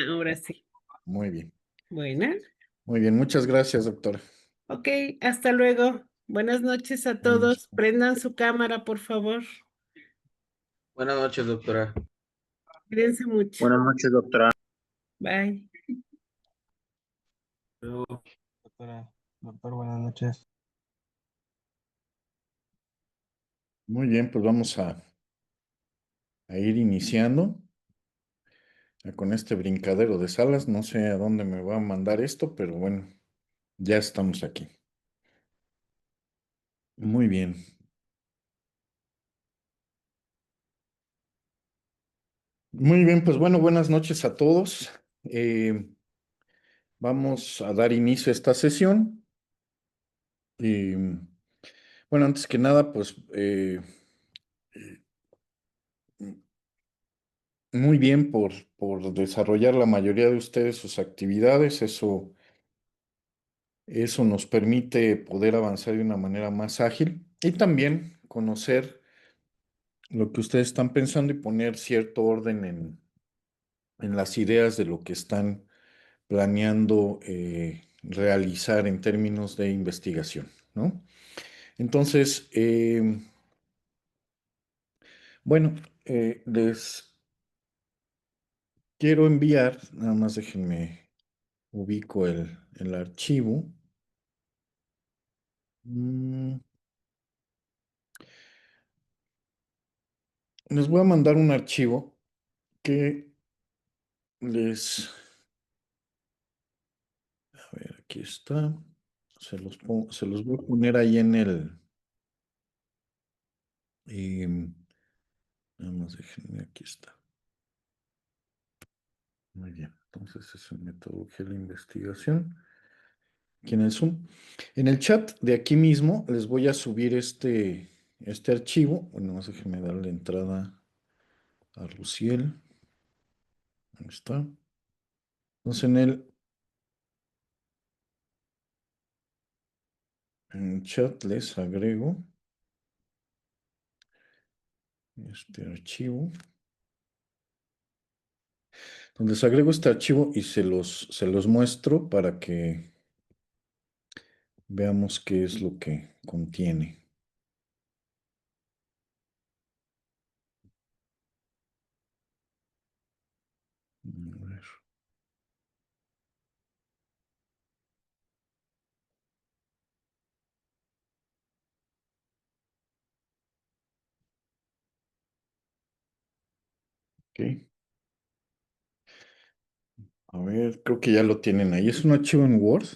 Ahora sí. Muy bien. Buena. Muy bien, muchas gracias, doctora. Ok, hasta luego. Buenas noches a Buenas todos. Prendan su cámara, por favor. Buenas noches, doctora. Cuídense mucho. Buenas noches, doctora. Bye. Luego, doctora, doctor, buenas noches. Muy bien, pues vamos a ir iniciando con este brincadero de salas. No sé a dónde me va a mandar esto, pero bueno, ya estamos aquí. Muy bien. Muy bien, pues bueno, buenas noches a todos. Vamos a dar inicio a esta sesión. Y bueno, antes que nada, pues muy bien por desarrollar la mayoría de ustedes sus actividades. Eso nos permite poder avanzar de una manera más ágil y también conocer lo que ustedes están pensando y poner cierto orden en las ideas de lo que están planeando realizar en términos de investigación, ¿no? Entonces, bueno, les quiero enviar, nada más déjenme ubico el archivo. Mm, Les voy a mandar un archivo que les... A ver, aquí está. Se los voy a poner ahí en el... nada más déjenme, aquí está. Muy bien, entonces es metodología de la investigación. Aquí en el Zoom. En el chat de aquí mismo les voy a subir este archivo. Bueno, más déjenme darle entrada a Rusiel. Ahí está. Entonces en el chat les agrego este archivo. Entonces les agrego este archivo y se los muestro para que veamos qué es lo que contiene. A ver. Ok. A ver, creo que ya lo tienen ahí. Es un archivo en Word.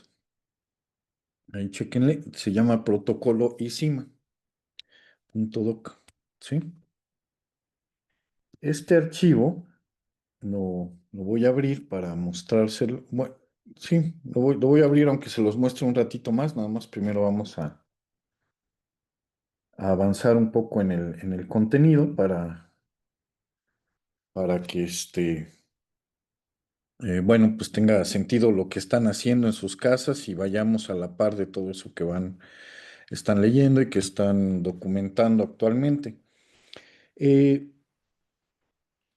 Ahí chequenle. Se llama protocolo ICIMA.doc. ¿Sí? Este archivo lo voy a abrir para mostrárselo. Bueno, sí, lo voy a abrir aunque se los muestre un ratito más. Nada más primero vamos a avanzar un poco en el contenido para que bueno, pues tenga sentido lo que están haciendo en sus casas y vayamos a la par de todo eso que están leyendo y que están documentando actualmente. Eh,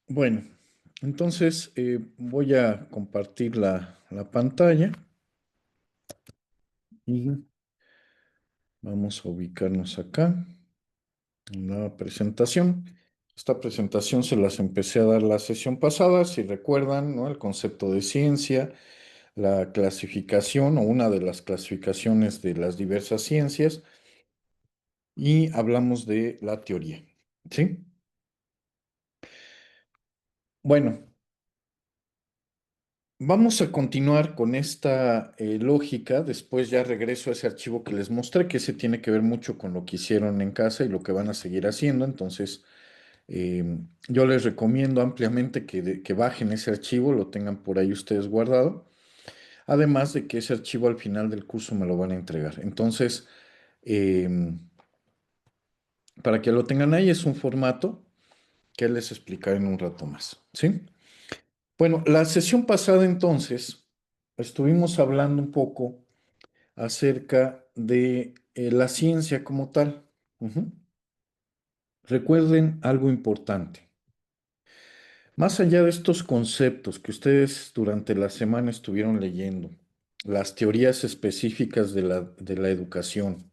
bueno, entonces voy a compartir la pantalla y vamos a ubicarnos acá en la presentación. Esta presentación se las empecé a dar la sesión pasada, si recuerdan, ¿no? El concepto de ciencia, la clasificación o una de las clasificaciones de las diversas ciencias y hablamos de la teoría, ¿sí? Bueno, vamos a continuar con esta lógica, después ya regreso a ese archivo que les mostré, que se tiene que ver mucho con lo que hicieron en casa y lo que van a seguir haciendo, entonces yo les recomiendo ampliamente que bajen ese archivo, lo tengan por ahí ustedes guardado, además de que ese archivo al final del curso me lo van a entregar, entonces... em, para que lo tengan ahí, es un formato que les explicaré en un rato más, ¿sí? Bueno, la sesión pasada entonces estuvimos hablando un poco acerca de la ciencia como tal. Ujú. Recuerden algo importante. Más allá de estos conceptos que ustedes durante la semana estuvieron leyendo, las teorías específicas de la educación,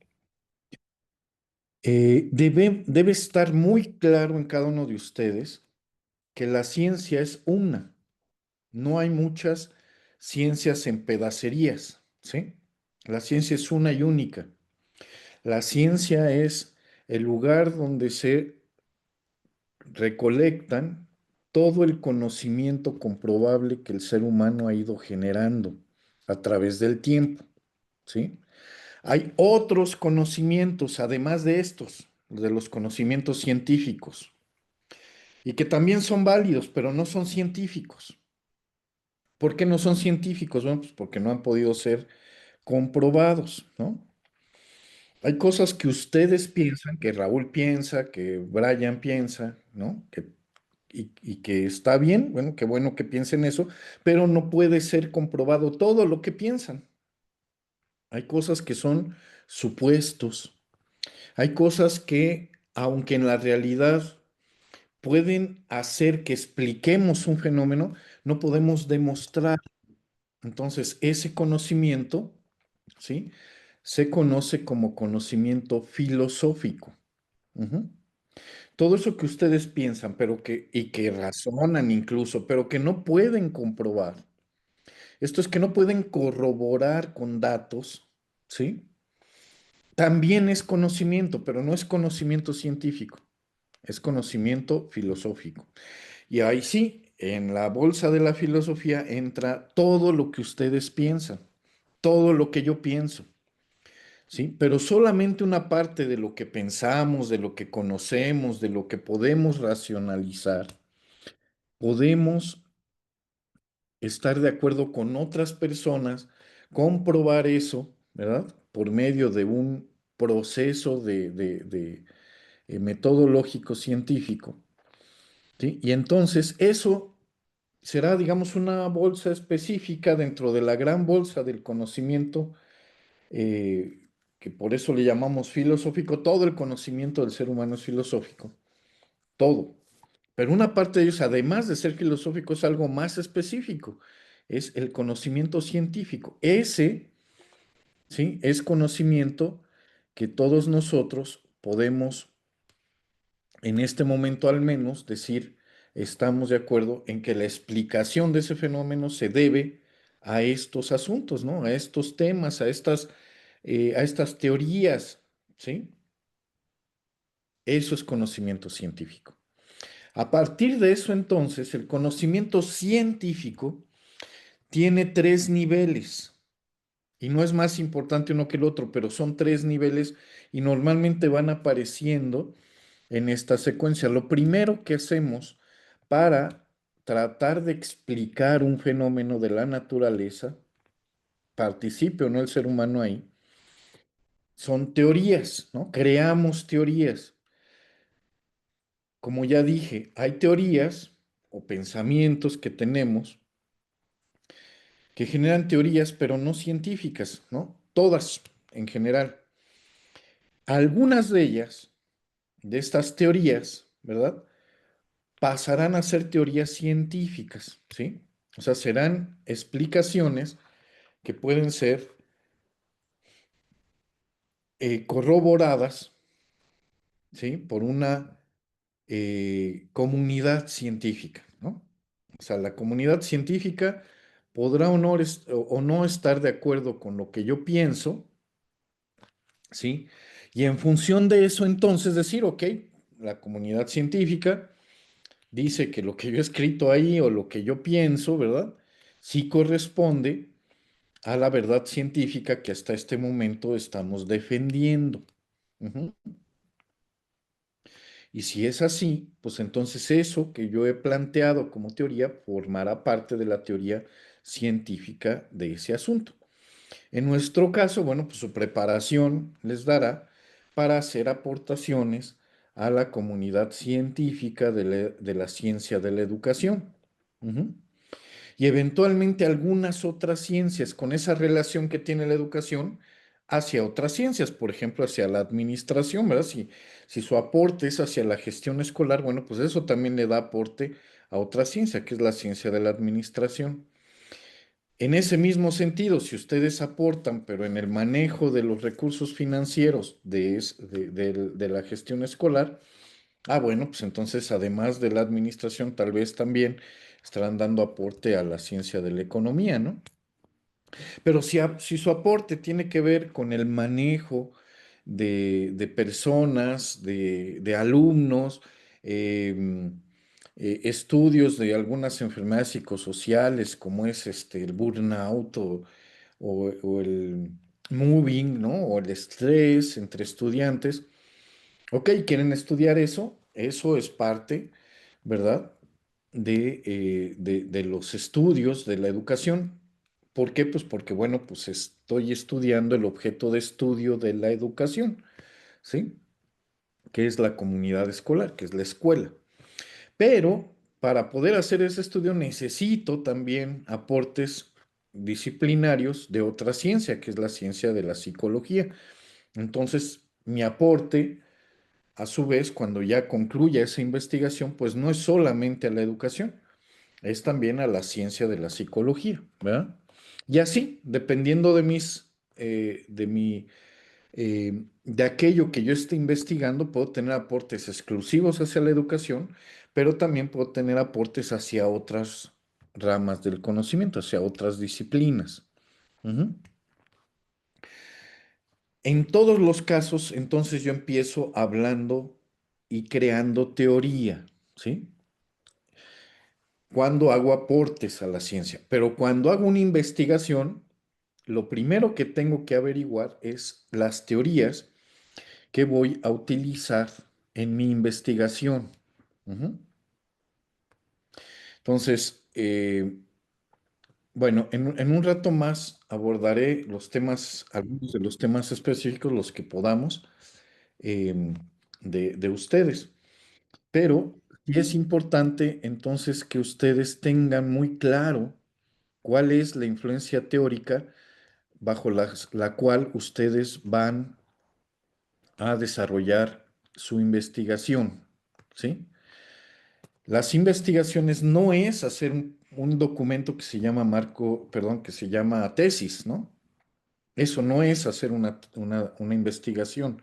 debe estar muy claro en cada uno de ustedes que la ciencia es una. No hay muchas ciencias en pedacerías, ¿sí? La ciencia es una y única. La ciencia es el lugar donde se recolectan todo el conocimiento comprobable que el ser humano ha ido generando a través del tiempo, ¿sí? Hay otros conocimientos, además de estos, de los conocimientos científicos, y que también son válidos, pero no son científicos. ¿Por qué no son científicos? Bueno, pues porque no han podido ser comprobados, ¿no? Hay cosas que ustedes piensan, que Raúl piensa, que Brian piensa, ¿no? Y que está bien, bueno, qué bueno que piensen eso, pero no puede ser comprobado todo lo que piensan. Hay cosas que son supuestos, hay cosas que, aunque en la realidad pueden hacer que expliquemos un fenómeno, no podemos demostrar. Entonces, ese conocimiento, ¿sí? Se conoce como conocimiento filosófico. Ujú. Todo eso que ustedes piensan, y que razonan incluso, pero que no pueden comprobar. Esto es que no pueden corroborar con datos, ¿sí? También es conocimiento, pero no es conocimiento científico, es conocimiento filosófico. Y ahí sí, en la bolsa de la filosofía entra todo lo que ustedes piensan, todo lo que yo pienso, ¿sí? Pero solamente una parte de lo que pensamos, de lo que conocemos, de lo que podemos racionalizar, podemos estar de acuerdo con otras personas, comprobar eso, ¿verdad? Por medio de un proceso metodológico científico, ¿sí? Y entonces eso será, digamos, una bolsa específica dentro de la gran bolsa del conocimiento, que por eso le llamamos filosófico. Todo el conocimiento del ser humano es filosófico, todo. Pero una parte de ellos, además de ser filosófico, es algo más específico, es el conocimiento científico. Ese, ¿sí? Es conocimiento que todos nosotros podemos, en este momento al menos, decir, estamos de acuerdo en que la explicación de ese fenómeno se debe a estos asuntos, ¿no? A estos temas, a estas teorías, ¿sí? Eso es conocimiento científico. A partir de eso, entonces, el conocimiento científico tiene tres niveles y no es más importante uno que el otro, pero son tres niveles y normalmente van apareciendo en esta secuencia. Lo primero que hacemos para tratar de explicar un fenómeno de la naturaleza, participe o no el ser humano ahí, son teorías, ¿no? Creamos teorías. Como ya dije, hay teorías o pensamientos que tenemos que generan teorías, pero no científicas, ¿no? Todas en general. Algunas de ellas, de estas teorías, ¿verdad? Pasarán a ser teorías científicas, ¿sí? O sea, serán explicaciones que pueden ser corroboradas, ¿sí? Por una comunidad científica, ¿no? O sea, la comunidad científica podrá o no estar de acuerdo con lo que yo pienso, ¿sí? Y en función de eso, entonces decir, ok, la comunidad científica dice que lo que yo he escrito ahí o lo que yo pienso, ¿verdad? Sí corresponde a la verdad científica que hasta este momento estamos defendiendo. Ujú. Y si es así, pues entonces eso que yo he planteado como teoría formará parte de la teoría científica de ese asunto. En nuestro caso, bueno, pues su preparación les dará para hacer aportaciones a la comunidad científica de la ciencia de la educación. Ujú. Y eventualmente algunas otras ciencias con esa relación que tiene la educación hacia otras ciencias, por ejemplo, hacia la administración, ¿verdad? Si su aporte es hacia la gestión escolar, bueno, pues eso también le da aporte a otra ciencia, que es la ciencia de la administración. En ese mismo sentido, si ustedes aportan, pero en el manejo de los recursos financieros de la gestión escolar, bueno, pues entonces además de la administración, tal vez también estarán dando aporte a la ciencia de la economía, ¿no? Pero si su aporte tiene que ver con el manejo de personas, de alumnos, estudios de algunas enfermedades psicosociales, como es el burnout o el moving, ¿no? O el estrés entre estudiantes. Ok, quieren estudiar eso, eso es parte, ¿verdad? De los estudios de la educación. ¿Por qué? Pues porque, bueno, pues estoy estudiando el objeto de estudio de la educación, ¿sí? Que es la comunidad escolar, que es la escuela. Pero para poder hacer ese estudio necesito también aportes disciplinarios de otra ciencia, que es la ciencia de la psicología. Entonces, mi aporte a su vez, cuando ya concluya esa investigación, pues no es solamente a la educación, es también a la ciencia de la psicología, ¿verdad? Y así, dependiendo de aquello que yo esté investigando, puedo tener aportes exclusivos hacia la educación, pero también puedo tener aportes hacia otras ramas del conocimiento, hacia otras disciplinas. Ujú. En todos los casos, entonces yo empiezo hablando y creando teoría, ¿sí? Cuando hago aportes a la ciencia, pero cuando hago una investigación, lo primero que tengo que averiguar es las teorías que voy a utilizar en mi investigación. Ujú. Entonces, bueno, en un rato más abordaré los temas, algunos de los temas específicos, los que podamos, em, de ustedes. Pero sí es importante entonces que ustedes tengan muy claro cuál es la influencia teórica bajo la cual ustedes van a desarrollar su investigación, ¿sí? Las investigaciones no es hacer un documento que se llama perdón, que se llama tesis, ¿no? Eso no es hacer una investigación.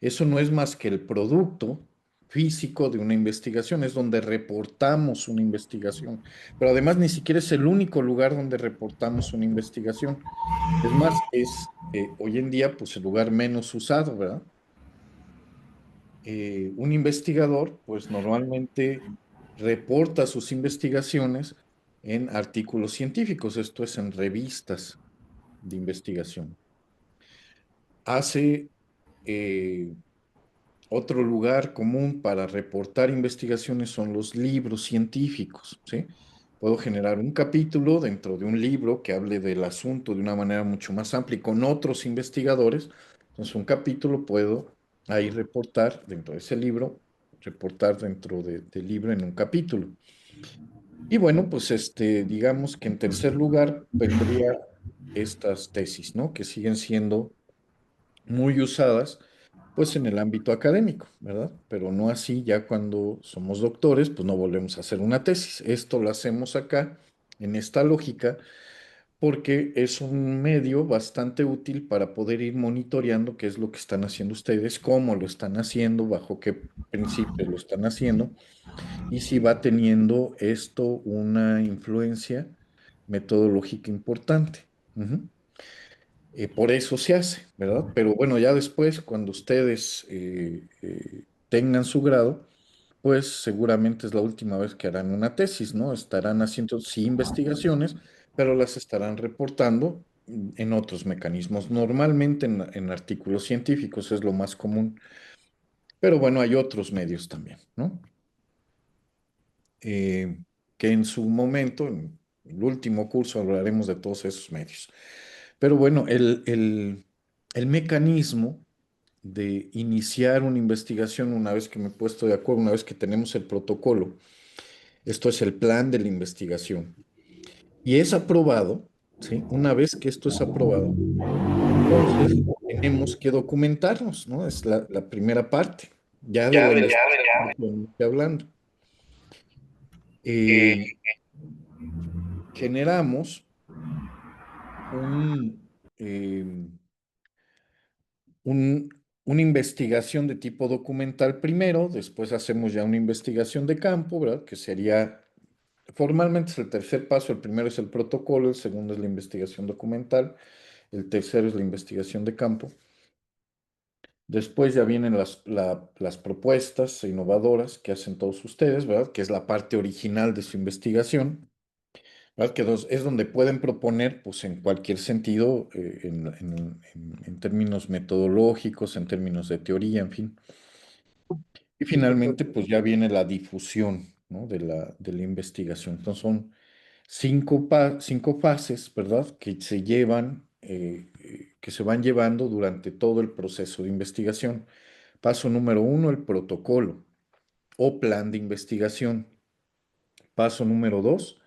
Eso no es más que el producto físico de una investigación, es donde reportamos una investigación. Pero además ni siquiera es el único lugar donde reportamos una investigación. Es más, es hoy en día pues el lugar menos usado, ¿verdad? Un investigador pues normalmente reporta sus investigaciones en artículos científicos, esto es en revistas de investigación. Hace otro lugar común para reportar investigaciones son los libros científicos, ¿sí? Puedo generar un capítulo dentro de un libro que hable del asunto de una manera mucho más amplia y con otros investigadores. Entonces, un capítulo puedo ahí reportar dentro de ese libro, reportar dentro del libro en un capítulo. Y bueno, pues digamos que en tercer lugar vendría estas tesis, ¿no? Que siguen siendo muy usadas, pues en el ámbito académico, ¿verdad? Pero no así ya cuando somos doctores, pues no volvemos a hacer una tesis. Esto lo hacemos acá, en esta lógica, porque es un medio bastante útil para poder ir monitoreando qué es lo que están haciendo ustedes, cómo lo están haciendo, bajo qué principios lo están haciendo, y si va teniendo esto una influencia metodológica importante. Ujú. Por eso se hace, ¿verdad? Pero bueno, ya después, cuando ustedes tengan su grado, pues seguramente es la última vez que harán una tesis, ¿no? Estarán haciendo sí investigaciones, pero las estarán reportando en otros mecanismos. Normalmente en artículos científicos es lo más común, pero bueno, hay otros medios también, ¿no? Eh, que en su momento, en el último curso, hablaremos de todos esos medios. Pero bueno, el mecanismo de iniciar una investigación una vez que me he puesto de acuerdo, una vez que tenemos el protocolo, esto es el plan de la investigación, y es aprobado, ¿sí? Una vez que esto es aprobado, entonces tenemos que documentarnos, ¿no? Es la primera parte, ya de la investigación que hablando. eh, generamos eh, una investigación de tipo documental primero, después hacemos ya una investigación de campo, ¿verdad? Que sería, formalmente es el tercer paso, el primero es el protocolo, el segundo es la investigación documental, el tercero es la investigación de campo. Después ya vienen las propuestas innovadoras que hacen todos ustedes, ¿verdad? Que es la parte original de su investigación, ¿verdad? Que es donde pueden proponer, pues en cualquier sentido, en términos metodológicos, en términos de teoría, en fin. Y finalmente, pues ya viene la difusión, ¿no? de la investigación. Entonces son cinco fases, ¿verdad? Que se van llevando durante todo el proceso de investigación. Paso número 1, el protocolo o plan de investigación. Paso número 2,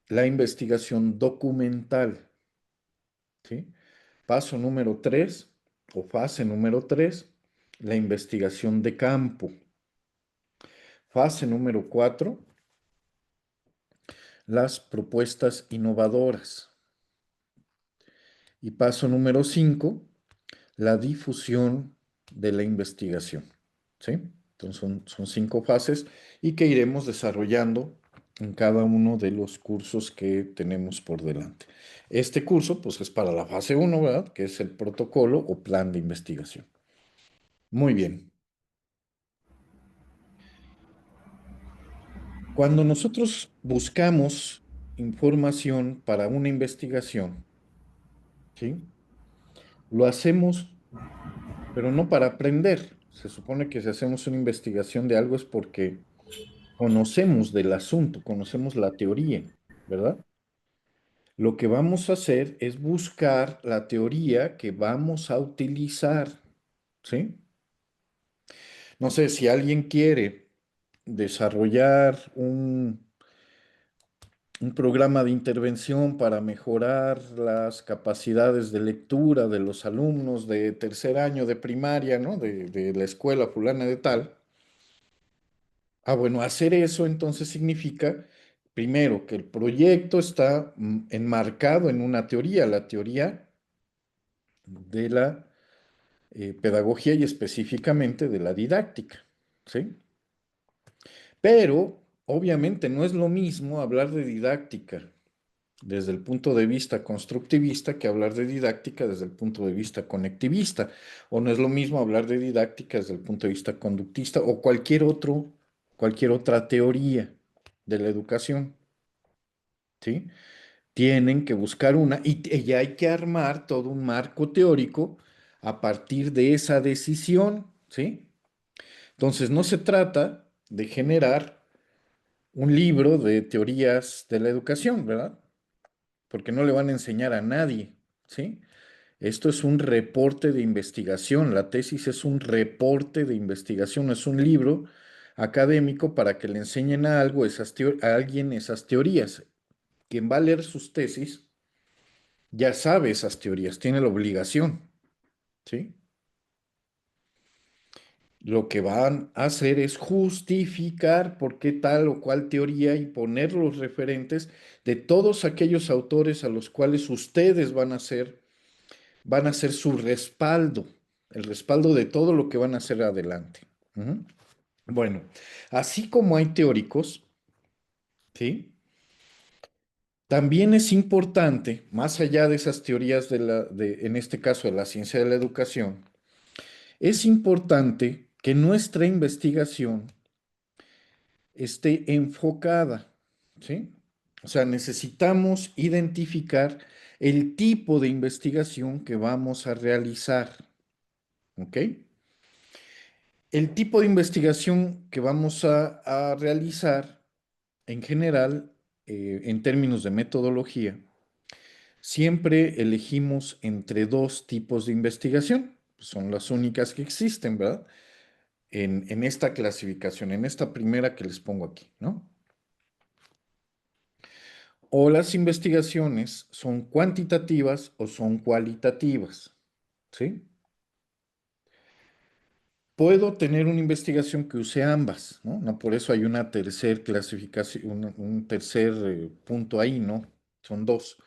la investigación documental, ¿sí? Paso número 3 o fase número 3, la investigación de campo. Fase número 4, las propuestas innovadoras. Y paso número 5, la difusión de la investigación, ¿sí? Entonces son 5 fases y que iremos desarrollando en cada uno de los cursos que tenemos por delante. Este curso, pues, es para la fase 1, ¿verdad? Que es el protocolo o plan de investigación. Muy bien. Cuando nosotros buscamos información para una investigación, ¿sí? Lo hacemos, pero no para aprender. Se supone que si hacemos una investigación de algo es porque conocemos del asunto, conocemos la teoría, ¿verdad? Lo que vamos a hacer es buscar la teoría que vamos a utilizar, ¿sí? No sé, si alguien quiere desarrollar un programa de intervención para mejorar las capacidades de lectura de los alumnos de tercer año de primaria, ¿no? De la escuela fulana de tal. Bueno, hacer eso entonces significa, primero, que el proyecto está enmarcado en una teoría, la teoría de la pedagogía y específicamente de la didáctica, ¿sí? Pero, obviamente, no es lo mismo hablar de didáctica desde el punto de vista constructivista que hablar de didáctica desde el punto de vista conectivista, o no es lo mismo hablar de didáctica desde el punto de vista conductista o cualquier otra teoría de la educación, ¿sí? Tienen que buscar una y ya hay que armar todo un marco teórico a partir de esa decisión, ¿sí? Entonces no se trata de generar un libro de teorías de la educación, ¿verdad? Porque no le van a enseñar a nadie, ¿sí? Esto es un reporte de investigación, la tesis es un reporte de investigación, no es un libro académico para que le enseñen a alguien esas teorías. Quien va a leer sus tesis ya sabe esas teorías, tiene la obligación, ¿sí? Lo que van a hacer es justificar por qué tal o cual teoría y poner los referentes de todos aquellos autores a los cuales ustedes van a hacer su respaldo, el respaldo de todo lo que van a hacer adelante. Ujú. Bueno, así como hay teóricos, ¿sí? También es importante, más allá de esas teorías en este caso de la ciencia de la educación, es importante que nuestra investigación esté enfocada, ¿sí? O sea, necesitamos identificar el tipo de investigación que vamos a realizar, ¿ok? El tipo de investigación que vamos a realizar, en general, en términos de metodología, siempre elegimos entre 2 tipos de investigación. Son las únicas que existen, ¿verdad? En esta clasificación, en esta primera que les pongo aquí, ¿no? O las investigaciones son cuantitativas o son cualitativas, ¿sí? Puedo tener una investigación que use ambas, ¿no? No, por eso hay una tercer clasificación, un tercer punto ahí, ¿no? Son dos,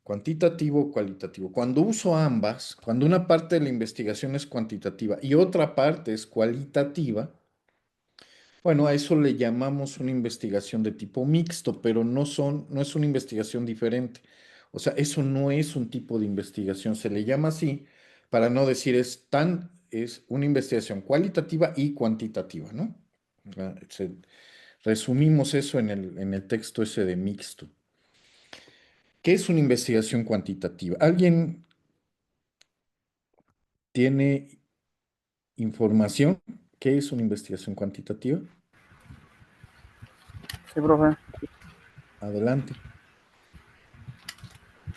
cuantitativo, cualitativo. Cuando uso ambas, cuando una parte de la investigación es cuantitativa y otra parte es cualitativa, bueno, a eso le llamamos una investigación de tipo mixto, pero no es una investigación diferente. O sea, eso no es un tipo de investigación, se le llama así para no decir es una investigación cualitativa y cuantitativa, ¿no? Ah, resumimos eso en el texto ese de mixto. ¿Qué es una investigación cuantitativa? ¿Alguien tiene información? ¿Qué es una investigación cuantitativa? Sí, profe. Adelante.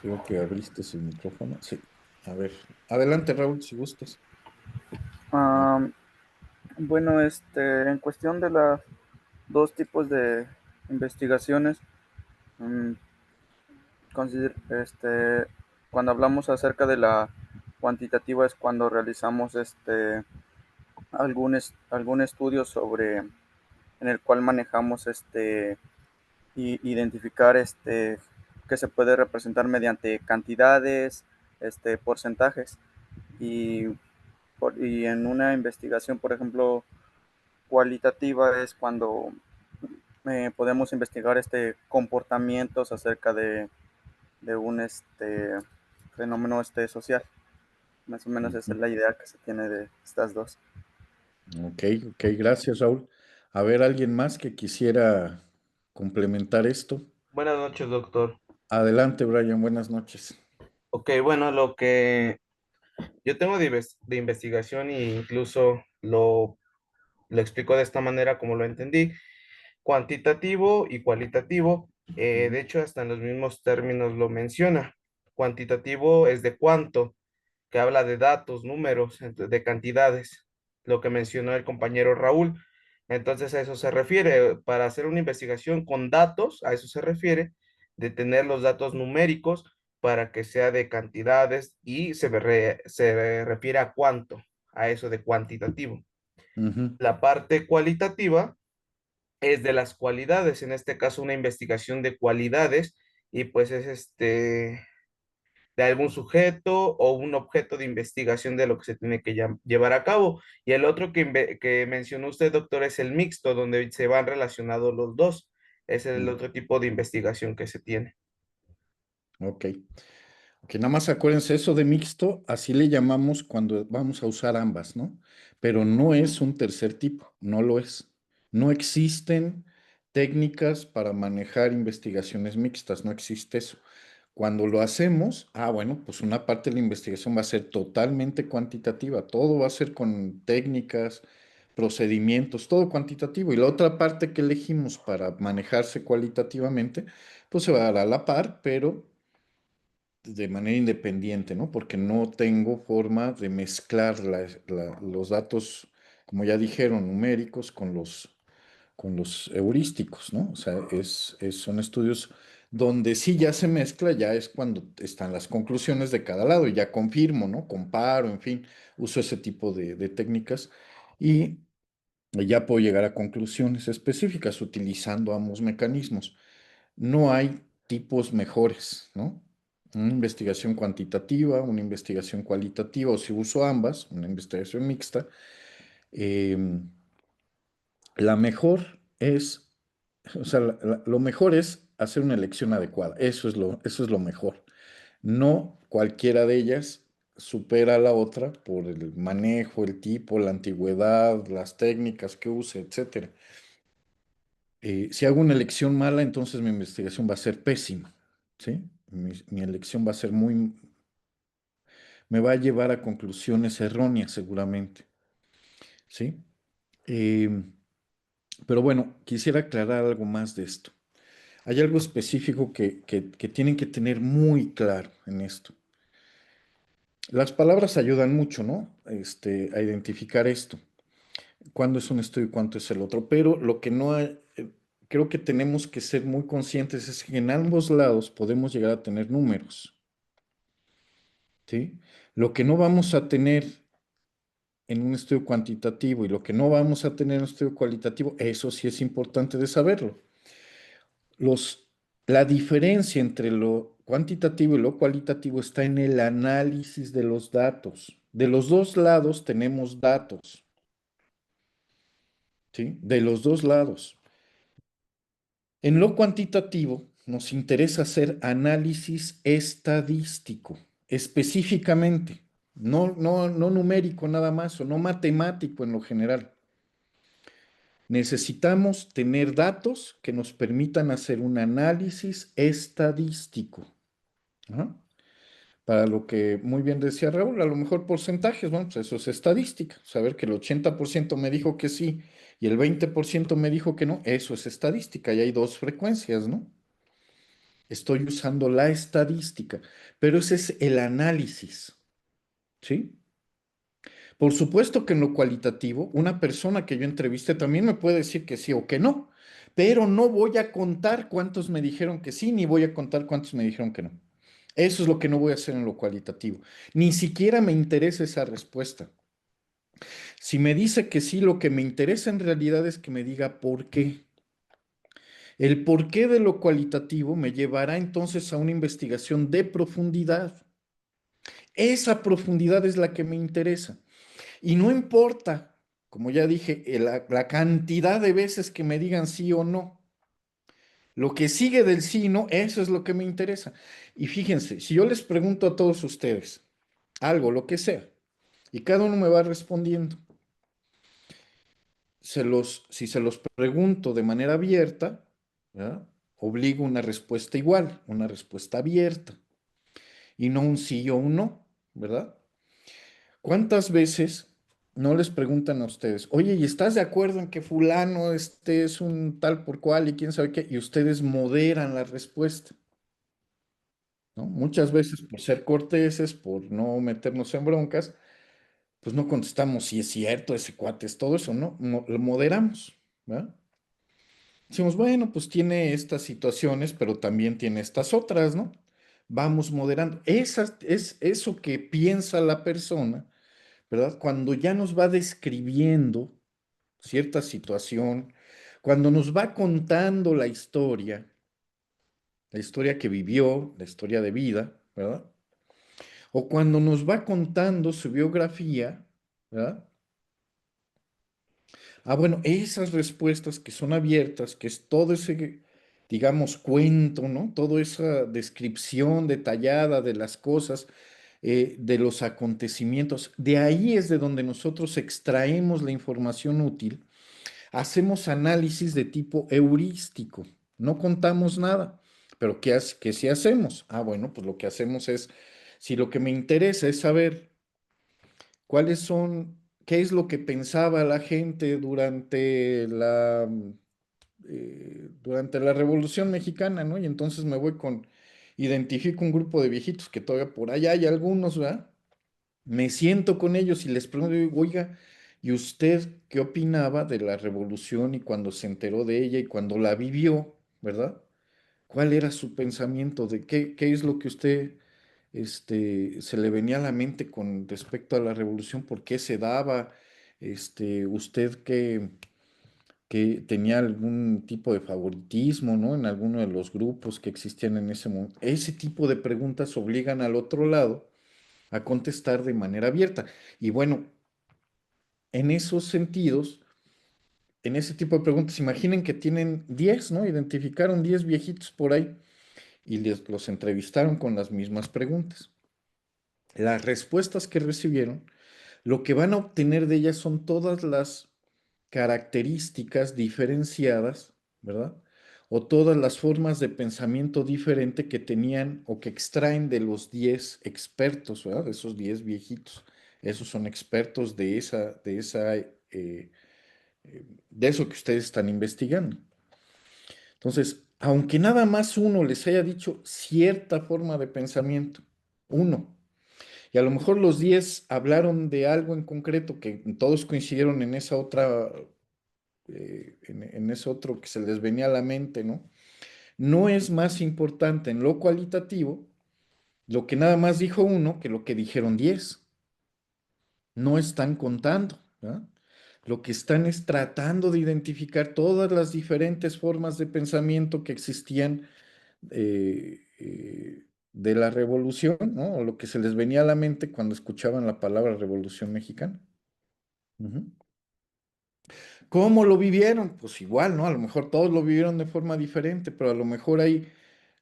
Creo que abriste el micrófono. Sí. A ver. Adelante, Raúl, si gustas. Ah, bueno, en cuestión de las dos tipos de investigaciones, mm, cuando hablamos acerca de la cuantitativa es cuando realizamos algún estudio sobre en el cual manejamos identificar que se puede representar mediante cantidades, porcentajes y, y en una investigación, por ejemplo, cualitativa es cuando podemos investigar comportamientos acerca de un fenómeno social. Más o menos esa Ujú. es la idea que se tiene de estas dos. Ok, ok, gracias, Raúl. A ver, ¿alguien más que quisiera complementar esto? Buenas noches, doctor. Adelante, Brian, buenas noches. Ok, bueno, lo que yo tengo de investigación e incluso lo explico de esta manera como lo entendí, cuantitativo y cualitativo, de hecho hasta en los mismos términos lo menciona. Cuantitativo es de cuánto, que habla de datos, números, de cantidades, lo que mencionó el compañero Raúl. Entonces a eso se refiere, para hacer una investigación con datos, a eso se refiere, de tener los datos numéricos para que sea de cantidades y se refiere a cuánto, a eso de cuantitativo. Ujú, La parte cualitativa es de las cualidades, en este caso una investigación de cualidades y pues es de algún sujeto o un objeto de investigación de lo que se tiene que llevar a cabo. Y el otro que mencionó usted, doctor, es el mixto, donde se van relacionados los dos. Ese es el ujú. otro tipo de investigación que se tiene. Ok. Que nada más acuérdense, eso de mixto, así le llamamos cuando vamos a usar ambas, ¿no? Pero no es un tercer tipo, no lo es. No existen técnicas para manejar investigaciones mixtas, no existe eso. Cuando lo hacemos, bueno, pues una parte de la investigación va a ser totalmente cuantitativa, todo va a ser con técnicas, procedimientos, todo cuantitativo. Y la otra parte que elegimos para manejarse cualitativamente, pues se va a dar a la par, pero de manera independiente, ¿no? Porque no tengo forma de mezclar los datos, como ya dijeron, numéricos con los heurísticos, ¿no? O sea, son estudios donde sí ya se mezcla, ya es cuando están las conclusiones de cada lado y ya confirmo, ¿no? Comparo, en fin, uso ese tipo de técnicas y ya puedo llegar a conclusiones específicas utilizando ambos mecanismos. No hay tipos mejores, ¿no? Una investigación cuantitativa, una investigación cualitativa, o si uso ambas, una investigación mixta, em, la mejor es, o sea, lo mejor es hacer una elección adecuada. Eso es lo mejor. No cualquiera de ellas supera a la otra por el manejo, el tipo, la antigüedad, las técnicas que use, etcétera. Si hago una elección mala, entonces mi investigación va a ser pésima, ¿sí? Mi elección va a ser me va a llevar a conclusiones erróneas seguramente, ¿sí? Eh, pero bueno, quisiera aclarar algo más de esto. Hay algo específico que tienen que tener muy claro en esto. Las palabras ayudan mucho, ¿no? A identificar esto. Cuándo es un estudio y cuánto es el otro. Pero lo que no hay, creo que tenemos que ser muy conscientes es que en ambos lados podemos llegar a tener números, ¿sí? Lo que no vamos a tener en un estudio cuantitativo y lo que no vamos a tener en un estudio cualitativo, eso sí es importante de saberlo. La diferencia entre lo cuantitativo y lo cualitativo está en el análisis de los datos. De los dos lados tenemos datos, ¿sí? De los dos lados. En lo cuantitativo nos interesa hacer análisis estadístico, específicamente, no numérico nada más, o no matemático en lo general. Necesitamos tener datos que nos permitan hacer un análisis estadístico. ¿Ah? Para lo que muy bien decía Raúl, a lo mejor porcentajes, bueno, pues eso es estadística. Saber que el 80% me dijo que sí y el 20% me dijo que no, eso es estadística y hay dos frecuencias, ¿no? Estoy usando la estadística, pero ese es el análisis, ¿sí? Por supuesto que en lo cualitativo, una persona que yo entreviste también me puede decir que sí o que no, pero no voy a contar cuántos me dijeron que sí, ni voy a contar cuántos me dijeron que no. Eso es lo que no voy a hacer en lo cualitativo. Ni siquiera me interesa esa respuesta. Si me dice que sí, lo que me interesa en realidad es que me diga por qué. El porqué de lo cualitativo me llevará entonces a una investigación de profundidad. Esa profundidad es la que me interesa. Y no importa, como ya dije, la cantidad de veces que me digan sí o no. Lo que sigue del sí y no, eso es lo que me interesa. Y fíjense, si yo les pregunto a todos ustedes algo, lo que sea, y cada uno me va respondiendo, si se los pregunto de manera abierta, ¿verdad? Obligo una respuesta igual, una respuesta abierta, y no un sí o un no, ¿verdad? ¿Cuántas veces no les preguntan a ustedes, oye, ¿y estás de acuerdo en que fulano este es un tal por cual y quién sabe qué? Y ustedes moderan la respuesta, ¿no? Muchas veces por ser corteses, por no meternos en broncas, pues no contestamos si es cierto, ese cuate es todo eso, ¿no? Lo moderamos, ¿verdad? Decimos, bueno, pues tiene estas situaciones, pero también tiene estas otras, ¿no? Vamos moderando. Es eso que piensa la persona, ¿verdad? Cuando ya nos va describiendo cierta situación, cuando nos va contando la historia que vivió, la historia de vida, ¿verdad? O cuando nos va contando su biografía, ¿verdad? Ah, bueno, esas respuestas que son abiertas, que es todo ese, digamos, cuento, ¿no? Toda esa descripción detallada de las cosas, de los acontecimientos, de ahí es de donde nosotros extraemos la información útil, hacemos análisis de tipo heurístico, no contamos nada, pero ¿qué sí hacemos? Ah, bueno, pues lo que hacemos es, si lo que me interesa es saber cuáles son, qué es lo que pensaba la gente durante la Revolución Mexicana, ¿no? Y entonces me voy identifico un grupo de viejitos que todavía por allá hay algunos, ¿verdad? Me siento con ellos y les pregunto, oiga, ¿y usted qué opinaba de la revolución y cuando se enteró de ella y cuando la vivió, ¿verdad? ¿Cuál era su pensamiento de qué es lo que usted se le venía a la mente con respecto a la revolución? ¿Por qué se daba? ¿Usted que tenía algún tipo de favoritismo, ¿no? En alguno de los grupos que existían en ese momento. Ese tipo de preguntas obligan al otro lado a contestar de manera abierta. Y bueno, en esos sentidos, en ese tipo de preguntas, imaginen que tienen 10, ¿no? Identificaron 10 viejitos por ahí y los entrevistaron con las mismas preguntas. Las respuestas que recibieron, lo que van a obtener de ellas son todas las características diferenciadas, ¿verdad? O todas las formas de pensamiento diferente que tenían o que extraen de los 10 expertos, ¿verdad? De esos 10 viejitos. Esos son expertos de eso que ustedes están investigando. Entonces, aunque nada más uno les haya dicho cierta forma de pensamiento, uno, y a lo mejor los 10 hablaron de algo en concreto que todos coincidieron en esa otra, en ese otro que se les venía a la mente, ¿no? No es más importante en lo cualitativo lo que nada más dijo uno que lo que dijeron 10. no están contando, ¿verdad? Lo que están es tratando de identificar todas las diferentes formas de pensamiento que existían de la revolución, ¿no? O lo que se les venía a la mente cuando escuchaban la palabra Revolución Mexicana. Ujú. ¿Cómo lo vivieron? Pues igual, ¿no? A lo mejor todos lo vivieron de forma diferente, pero a lo mejor hay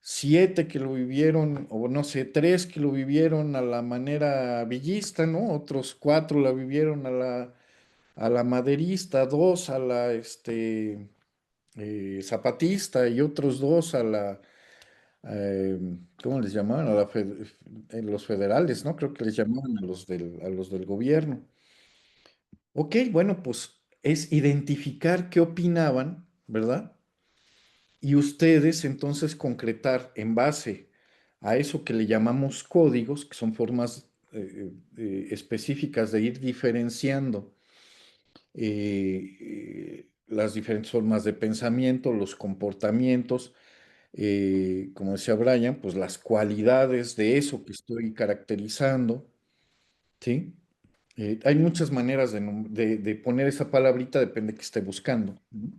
7 que lo vivieron, o no sé, 3 que lo vivieron a la manera villista, ¿no? Otros 4 la vivieron a la maderista, 2 a la zapatista y otros 2 a la, ¿cómo les llamaban? Los federales, ¿no? Creo que les llamaban a los del gobierno. Ok, bueno, pues es identificar qué opinaban, ¿verdad? Y ustedes entonces concretar en base a eso que le llamamos códigos, que son formas específicas de ir diferenciando las diferentes formas de pensamiento, los comportamientos, como decía Brian, pues las cualidades de eso que estoy caracterizando, ¿sí? Hay muchas maneras de poner esa palabrita, depende de qué esté buscando, ¿no?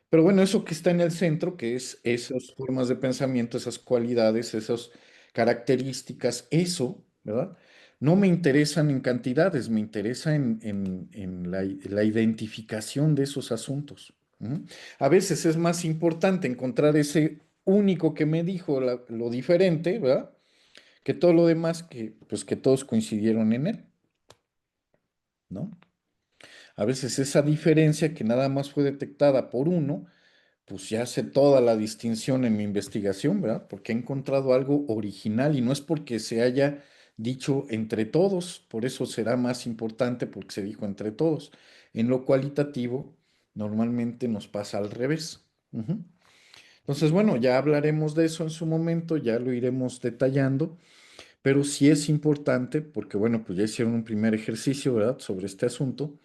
Pero bueno, eso que está en el centro, que es esas formas de pensamiento, esas cualidades, esas características, eso, ¿verdad? No me interesan en cantidades, me interesa en la identificación de esos asuntos. ¿Mm? A veces es más importante encontrar ese único que me dijo lo diferente, ¿verdad? Que todo lo demás que, pues, que todos coincidieron en él, ¿no? A veces esa diferencia que nada más fue detectada por uno, pues ya hace toda la distinción en mi investigación, ¿verdad? Porque he encontrado algo original y no es porque se haya dicho entre todos, por eso será más importante porque se dijo entre todos. En lo cualitativo, normalmente nos pasa al revés. Ujú. Entonces, bueno, ya hablaremos de eso en su momento, ya lo iremos detallando, pero sí es importante porque, bueno, pues ya hicieron un primer ejercicio, ¿verdad? Sobre este asunto.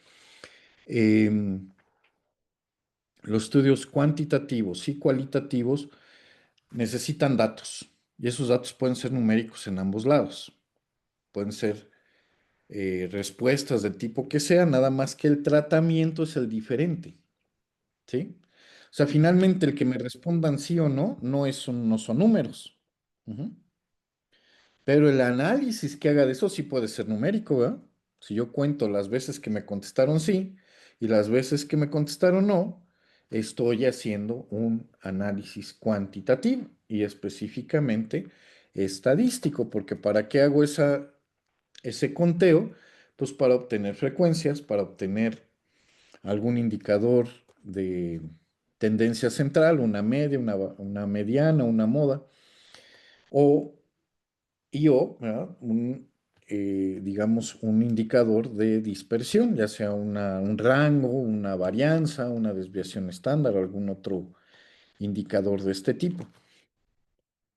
Em, los estudios cuantitativos y cualitativos necesitan datos y esos datos pueden ser numéricos en ambos lados. Pueden ser respuestas del tipo que sea, nada más que el tratamiento es el diferente, ¿sí? O sea, finalmente el que me respondan sí o no, no son números. Ujú. Pero el análisis que haga de eso sí puede ser numérico, ¿verdad? Si yo cuento las veces que me contestaron sí y las veces que me contestaron no, estoy haciendo un análisis cuantitativo y específicamente estadístico, porque ¿para qué hago ese conteo? Pues para obtener frecuencias, para obtener algún indicador de tendencia central, una media, una mediana, una moda, o ¿verdad? Digamos, un indicador de dispersión, ya sea un rango, una varianza, una desviación estándar o algún otro indicador de este tipo.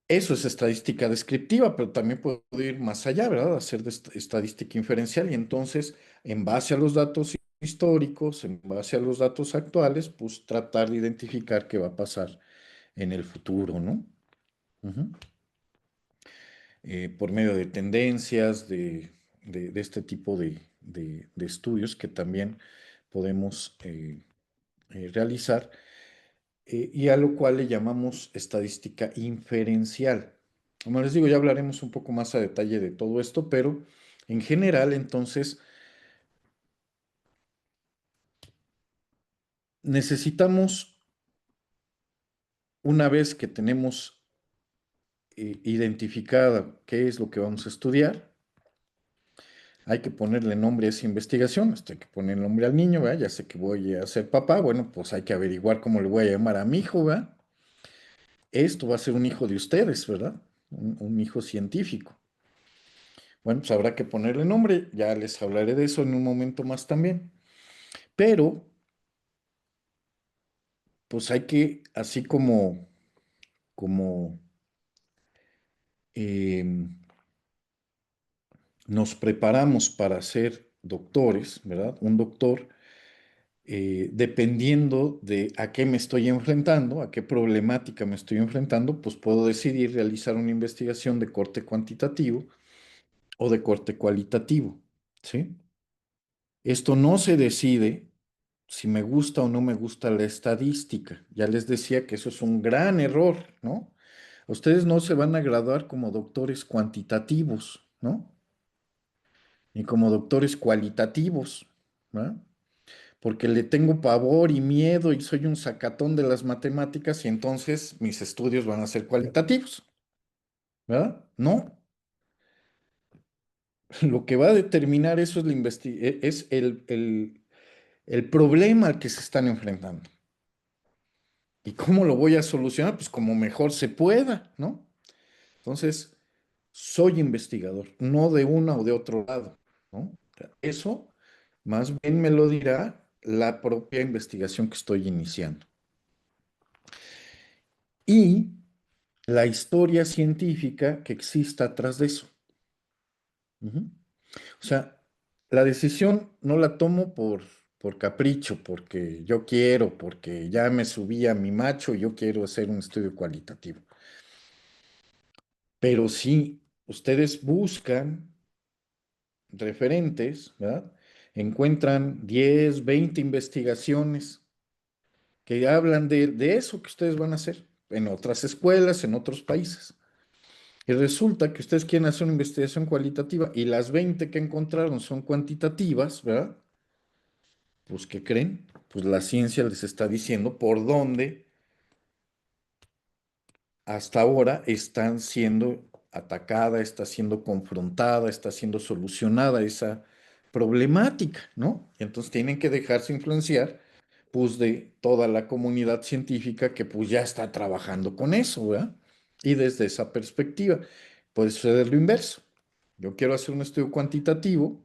Eso es estadística descriptiva, pero también puedo ir más allá, ¿verdad? Hacer estadística inferencial y entonces, en base a los datos históricos, en base a los datos actuales, pues tratar de identificar qué va a pasar en el futuro, ¿no? Ujú. Por medio de tendencias, de este tipo de estudios que también podemos realizar, y a lo cual le llamamos estadística inferencial. Como les digo, ya hablaremos un poco más a detalle de todo esto, pero en general, entonces, necesitamos, una vez que tenemos identificada qué es lo que vamos a estudiar, hay que ponerle nombre a esa investigación, hay que poner nombre al niño, ¿verdad? Ya sé que voy a ser papá, bueno, pues hay que averiguar cómo le voy a llamar a mi hijo, ¿verdad? Esto va a ser un hijo de ustedes, ¿verdad? Un hijo científico. Bueno, pues habrá que ponerle nombre, ya les hablaré de eso en un momento más también. Pero, pues hay que, así como em, nos preparamos para ser doctores, ¿verdad? Un doctor dependiendo de a qué me estoy enfrentando, a qué problemática me estoy enfrentando, pues puedo decidir realizar una investigación de corte cuantitativo o de corte cualitativo, ¿sí? Esto no se decide si me gusta o no me gusta la estadística. Ya les decía que eso es un gran error, ¿no? Ustedes no se van a graduar como doctores cuantitativos, ¿no? Ni como doctores cualitativos, ¿no? Porque le tengo pavor y miedo y soy un sacatón de las matemáticas y entonces mis estudios van a ser cualitativos, ¿verdad? No. Lo que va a determinar eso es, es el problema al que se están enfrentando. ¿Y cómo lo voy a solucionar? Pues como mejor se pueda, ¿no? Entonces, soy investigador, no de una o de otro lado, ¿no? O sea, eso más bien me lo dirá la propia investigación que estoy iniciando. Y la historia científica que exista atrás de eso. Ujú. O sea, la decisión no la tomo por capricho, porque yo quiero, porque ya me subí a mi macho y yo quiero hacer un estudio cualitativo. Pero si ustedes buscan referentes, ¿verdad? Encuentran 10, 20 investigaciones que hablan de eso que ustedes van a hacer en otras escuelas, en otros países. Y resulta que ustedes quieren hacer una investigación cualitativa y las 20 que encontraron son cuantitativas, ¿verdad? Pues, ¿qué creen? Pues la ciencia les está diciendo por dónde hasta ahora están siendo atacada, está siendo confrontada, está siendo solucionada esa problemática, ¿no? Y entonces tienen que dejarse influenciar, pues, de toda la comunidad científica que pues ya está trabajando con eso, ¿verdad? Y desde esa perspectiva, puede suceder lo inverso. Yo quiero hacer un estudio cuantitativo,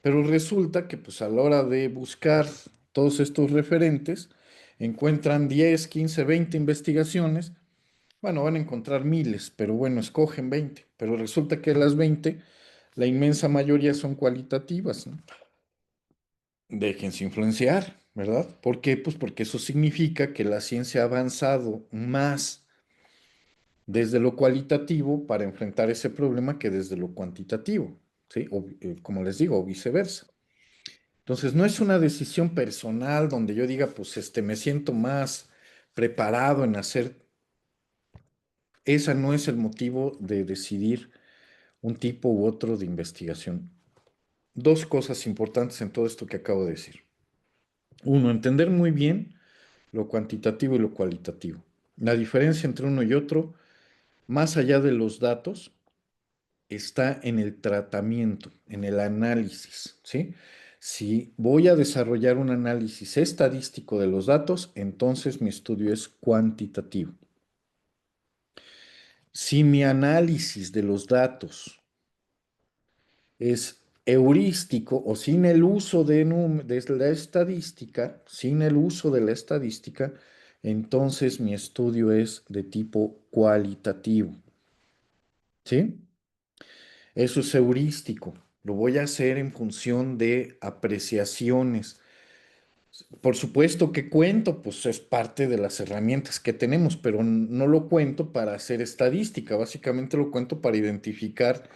pero resulta que pues a la hora de buscar todos estos referentes, encuentran 10, 15, 20 investigaciones. Bueno, van a encontrar miles, pero bueno, escogen 20. Pero resulta que las 20, la inmensa mayoría son cualitativas, ¿no? Déjense influenciar, ¿verdad? ¿Por qué? Pues porque eso significa que la ciencia ha avanzado más desde lo cualitativo para enfrentar ese problema que desde lo cuantitativo, ¿sí? O, como les digo, o viceversa. Entonces, no es una decisión personal donde yo diga, pues, me siento más preparado en hacer. Esa no es el motivo de decidir un tipo u otro de investigación. Dos cosas importantes en todo esto que acabo de decir. Uno, entender muy bien lo cuantitativo y lo cualitativo. La diferencia entre uno y otro, más allá de los datos, está en el tratamiento, en el análisis, ¿sí? Si voy a desarrollar un análisis estadístico de los datos, entonces mi estudio es cuantitativo. Si mi análisis de los datos es heurístico o sin el uso de la estadística, sin el uso de la estadística, entonces mi estudio es de tipo cualitativo, ¿sí? Eso es heurístico. Lo voy a hacer en función de apreciaciones. Por supuesto que cuento, pues es parte de las herramientas que tenemos, pero no lo cuento para hacer estadística. Básicamente lo cuento para identificar,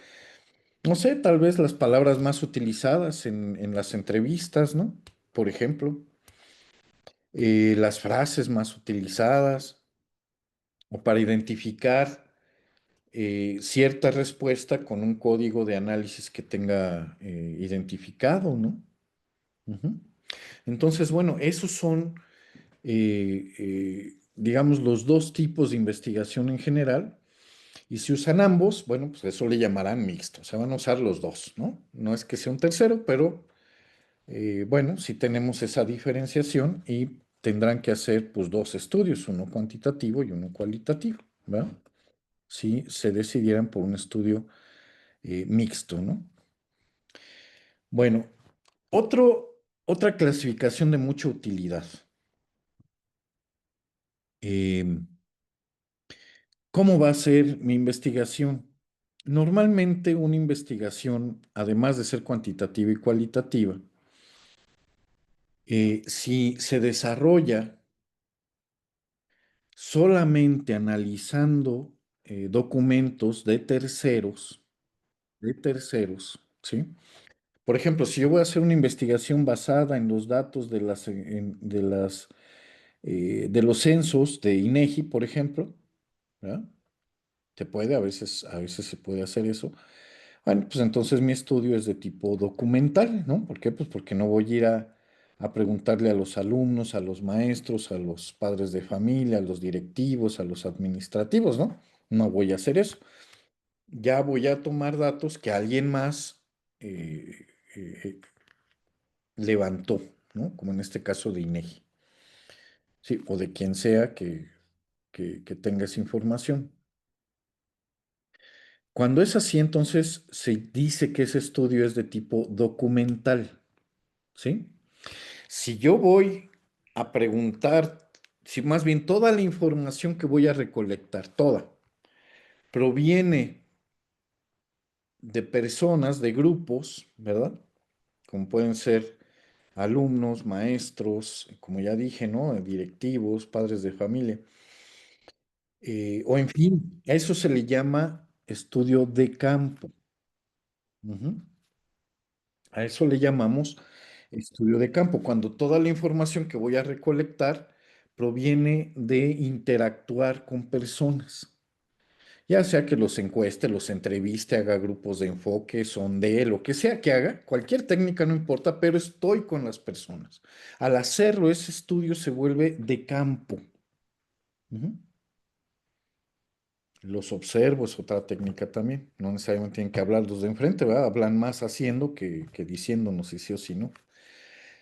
no sé, tal vez las palabras más utilizadas en las entrevistas, ¿no? Por ejemplo, las frases más utilizadas, o para identificar cierta respuesta con un código de análisis que tenga identificado, ¿no? Ujú. Entonces, bueno, esos son, digamos, los dos tipos de investigación en general. Y si usan ambos, bueno, pues eso le llamarán mixto. O sea, van a usar los dos, ¿no? No es que sea un tercero, pero bueno, sí tenemos esa diferenciación y tendrán que hacer pues dos estudios, uno cuantitativo y uno cualitativo, ¿verdad? Si se decidieran por un estudio mixto, ¿no? Bueno, otra clasificación de mucha utilidad. Em, ¿Cómo va a ser mi investigación? Normalmente una investigación, además de ser cuantitativa y cualitativa, si se desarrolla solamente analizando documentos de terceros, ¿sí? Por ejemplo, si yo voy a hacer una investigación basada en los datos de de los censos de INEGI, por ejemplo, ¿verdad? Se puede, a veces se puede hacer eso. Bueno, pues entonces mi estudio es de tipo documental, ¿no? ¿Por qué? Pues porque no voy a ir a preguntarle a los alumnos, a los maestros, a los padres de familia, a los directivos, a los administrativos, ¿no? No voy a hacer eso. Ya voy a tomar datos que alguien más eh, eh, levantó, ¿no? Como en este caso de INEGI, sí, o de quien sea que tenga esa información. Cuando es así, entonces se dice que ese estudio es de tipo documental, ¿sí? Si yo voy a preguntar, si más bien toda la información que voy a recolectar, toda, proviene de personas, de grupos, ¿verdad? Como pueden ser alumnos, maestros, como ya dije, ¿no? Directivos, padres de familia, o en fin, a eso se le llama estudio de campo. Ujú. A eso le llamamos estudio de campo, cuando toda la información que voy a recolectar proviene de interactuar con personas. Ya sea que los encueste, los entreviste, haga grupos de enfoque, sondee, lo que sea que haga, cualquier técnica no importa, pero estoy con las personas. Al hacerlo, ese estudio se vuelve de campo. Ujú. Los observo, es otra técnica también. No necesariamente tienen que hablar los de enfrente, ¿verdad? Hablan más haciendo que diciéndonos si sí o si no.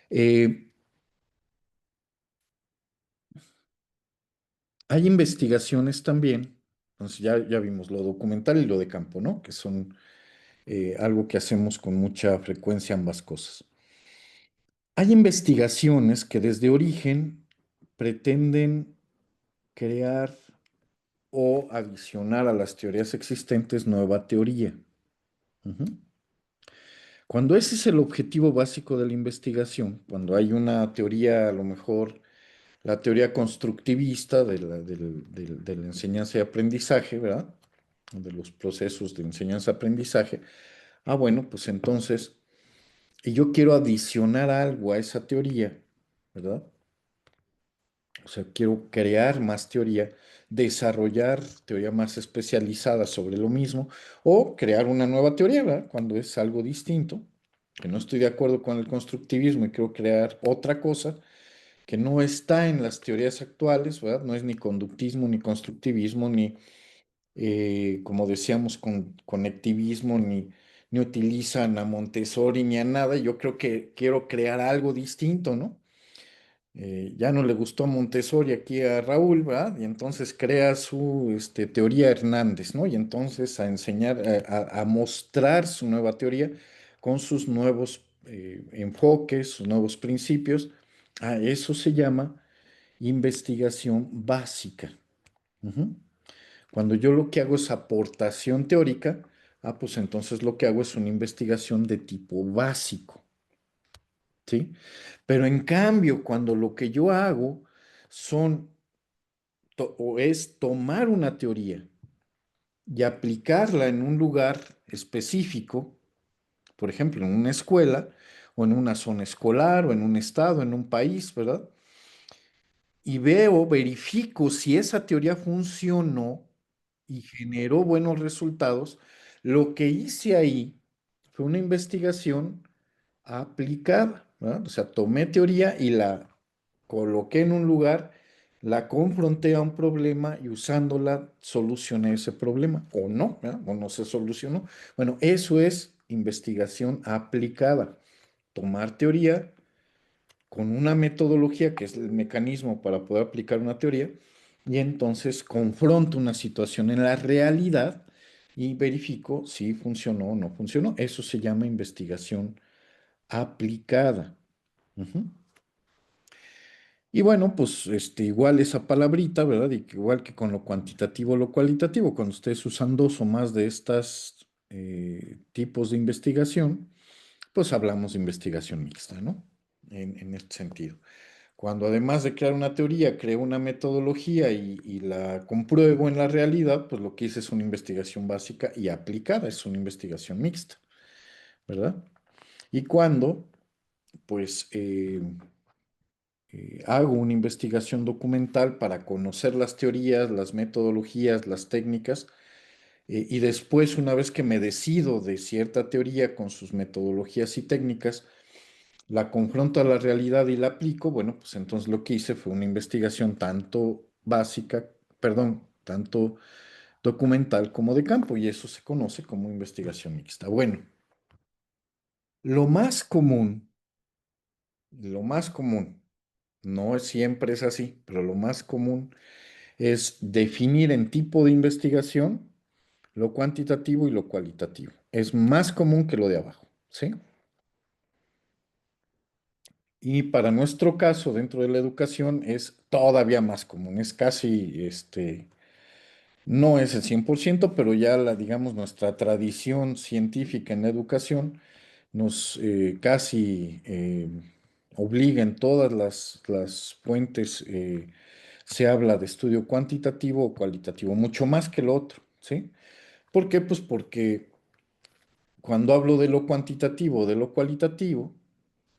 Eh, Hay investigaciones también, entonces ya vimos lo documental y lo de campo, ¿no? Que son algo que hacemos con mucha frecuencia ambas cosas. Hay investigaciones que desde origen pretenden crear o adicionar a las teorías existentes nueva teoría. Ujú. Cuando ese es el objetivo básico de la investigación, cuando hay una teoría, a lo mejor la teoría constructivista de la enseñanza y aprendizaje, ¿verdad? De los procesos de enseñanza-aprendizaje. Ah, bueno, pues entonces, y yo quiero adicionar algo a esa teoría, ¿verdad? O sea, quiero crear más teoría, desarrollar teoría más especializada sobre lo mismo, o crear una nueva teoría, ¿verdad? Cuando es algo distinto, que no estoy de acuerdo con el constructivismo y quiero crear otra cosa que no está en las teorías actuales, ¿verdad? No es ni conductismo, ni constructivismo, ni como decíamos, con conectivismo, ni utilizan a Montessori ni a nada. Yo creo que quiero crear algo distinto, ¿no? Ya no le gustó Montessori aquí a Raúl, ¿verdad? Y entonces crea su teoría Hernández, ¿no? Y entonces a enseñar, a mostrar su nueva teoría con sus nuevos enfoques, sus nuevos principios. A eso se llama investigación básica. Ujú. Cuando yo lo que hago es aportación teórica, pues entonces lo que hago es una investigación de tipo básico, ¿sí? Pero en cambio, cuando lo que yo hago son o es tomar una teoría y aplicarla en un lugar específico, por ejemplo, en una escuela o en una zona escolar o en un estado, en un país, ¿verdad? Y verifico si esa teoría funcionó y generó buenos resultados, lo que hice ahí fue una investigación aplicada, ¿verdad? O sea, tomé teoría y la coloqué en un lugar, la confronté a un problema y usándola solucioné ese problema, o no, ¿verdad? O no se solucionó. Bueno, eso es investigación aplicada. Tomar teoría con una metodología que es el mecanismo para poder aplicar una teoría y entonces confronto una situación en la realidad y verifico si funcionó o no funcionó. Eso se llama investigación aplicada. Ujú. Y bueno, pues igual esa palabrita, ¿verdad? Y que igual que con lo cuantitativo o lo cualitativo, cuando ustedes usan dos o más de estas tipos de investigación, pues hablamos de investigación mixta, ¿no? En este sentido. Cuando además de crear una teoría, creo una metodología y la compruebo en la realidad, pues lo que hice es una investigación básica y aplicada, es una investigación mixta, ¿verdad? y cuando, pues, hago una investigación documental para conocer las teorías, las metodologías, las técnicas, y después, una vez que me decido de cierta teoría con sus metodologías y técnicas, la confronto a la realidad y la aplico, bueno, pues entonces lo que hice fue una investigación tanto básica, perdón, tanto documental como de campo, y eso se conoce como investigación mixta. Bueno, lo más común, lo más común, no siempre es así, pero lo más común es definir en tipo de investigación lo cuantitativo y lo cualitativo. Es más común que lo de abajo, ¿sí? Y para nuestro caso, dentro de la educación, es todavía más común, es casi, no es el 100%, pero ya la, digamos, nuestra tradición científica en la educación nos casi obliga en todas las fuentes, se habla de estudio cuantitativo o cualitativo, mucho más que lo otro, ¿sí? ¿Por qué? Pues porque cuando hablo de lo cuantitativo o de lo cualitativo,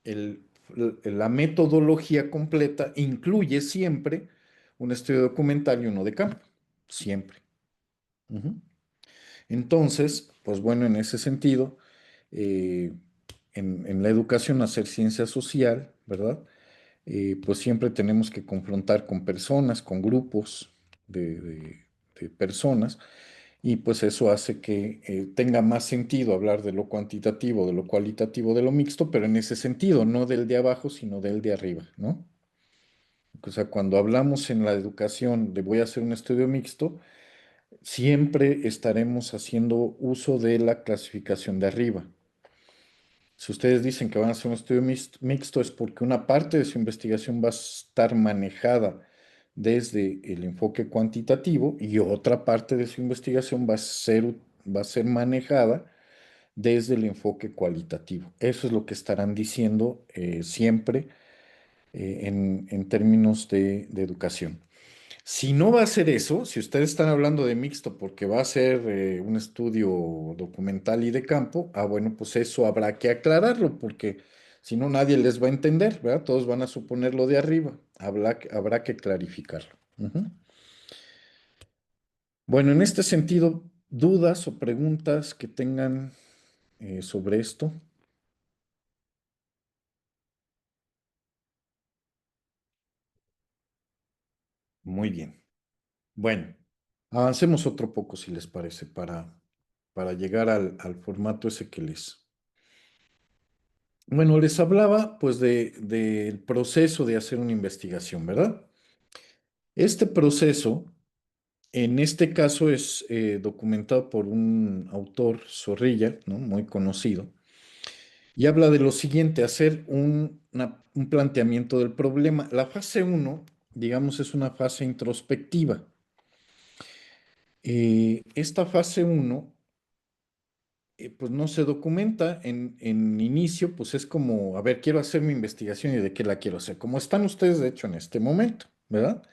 el- la metodología completa incluye siempre un estudio documental y uno de campo, siempre. Ujú. Entonces, pues bueno, en ese sentido, eh, en la educación, hacer ciencia social, ¿verdad? Pues siempre tenemos que confrontar con personas, con grupos de personas, y pues eso hace que tenga más sentido hablar de lo cuantitativo, de lo cualitativo, de lo mixto, pero en ese sentido, no del de abajo, sino del de arriba, ¿no? O sea, cuando hablamos en la educación de voy a hacer un estudio mixto, siempre estaremos haciendo uso de la clasificación de arriba. Si ustedes dicen que van a hacer un estudio mixto, es porque una parte de su investigación va a estar manejada desde el enfoque cuantitativo y otra parte de su investigación va a ser manejada desde el enfoque cualitativo. Eso es lo que estarán diciendo siempre en términos de educación. Si no va a ser eso, si ustedes están hablando de mixto porque va a ser un estudio documental y de campo, bueno, pues eso habrá que aclararlo porque si no nadie les va a entender, ¿verdad? Todos van a suponer lo de arriba. Habrá que clarificarlo. Ujú. Bueno, en este sentido, dudas o preguntas que tengan sobre esto. Muy bien. Bueno, avancemos otro poco si les parece para llegar al formato ese que Bueno, les hablaba pues del proceso de hacer una investigación, ¿verdad? Este proceso, en este caso, es documentado por un autor, Zorrilla, ¿no? Muy conocido, y habla de lo siguiente, hacer un planteamiento del problema. La fase uno, digamos, es una fase introspectiva. Esta fase uno pues no se documenta en inicio, pues es como, a ver, quiero hacer mi investigación y de qué la quiero hacer, como están ustedes de hecho en este momento, ¿verdad?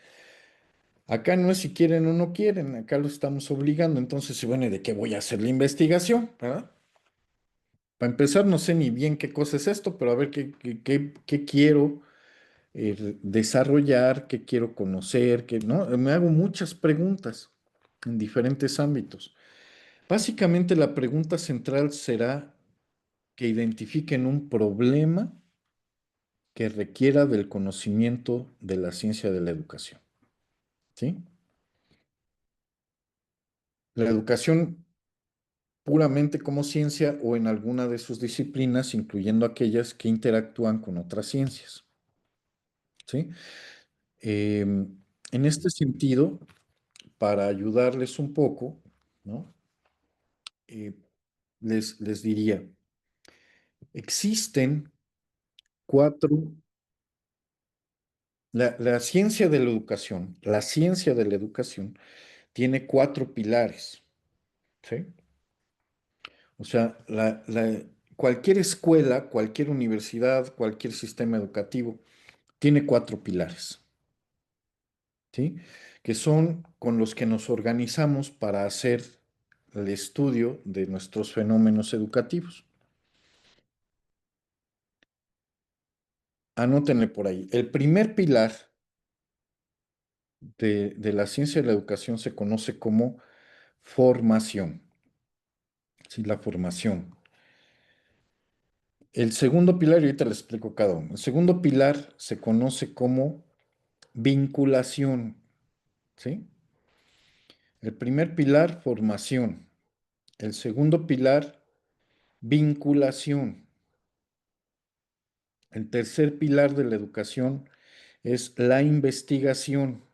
Acá no es si quieren o no quieren, acá lo estamos obligando, entonces, bueno, ¿y de qué voy a hacer la investigación? ¿Verdad? Para empezar, no sé ni bien qué cosa es esto, pero a ver qué quiero desarrollar, qué quiero conocer, ¿no? Me hago muchas preguntas en diferentes ámbitos. Básicamente la pregunta central será que identifiquen un problema que requiera del conocimiento de la ciencia de la educación. ¿Sí? La educación puramente como ciencia o en alguna de sus disciplinas, incluyendo aquellas que interactúan con otras ciencias. ¿Sí? En este sentido, para ayudarles un poco, ¿no? Eh, les diría, existen cuatro, la ciencia de la ciencia de la educación tiene cuatro pilares, ¿sí? O sea, cualquier escuela, cualquier universidad, cualquier sistema educativo tiene cuatro pilares, ¿sí? Que son con los que nos organizamos para hacer el estudio de nuestros fenómenos educativos. Anótenle por ahí. El primer pilar de la ciencia de la educación se conoce como formación. Sí, la formación. El segundo pilar, y ahorita les explico cada uno. El segundo pilar se conoce como vinculación. ¿Sí? El primer pilar, formación. El segundo pilar, vinculación. El tercer pilar de la educación es la investigación.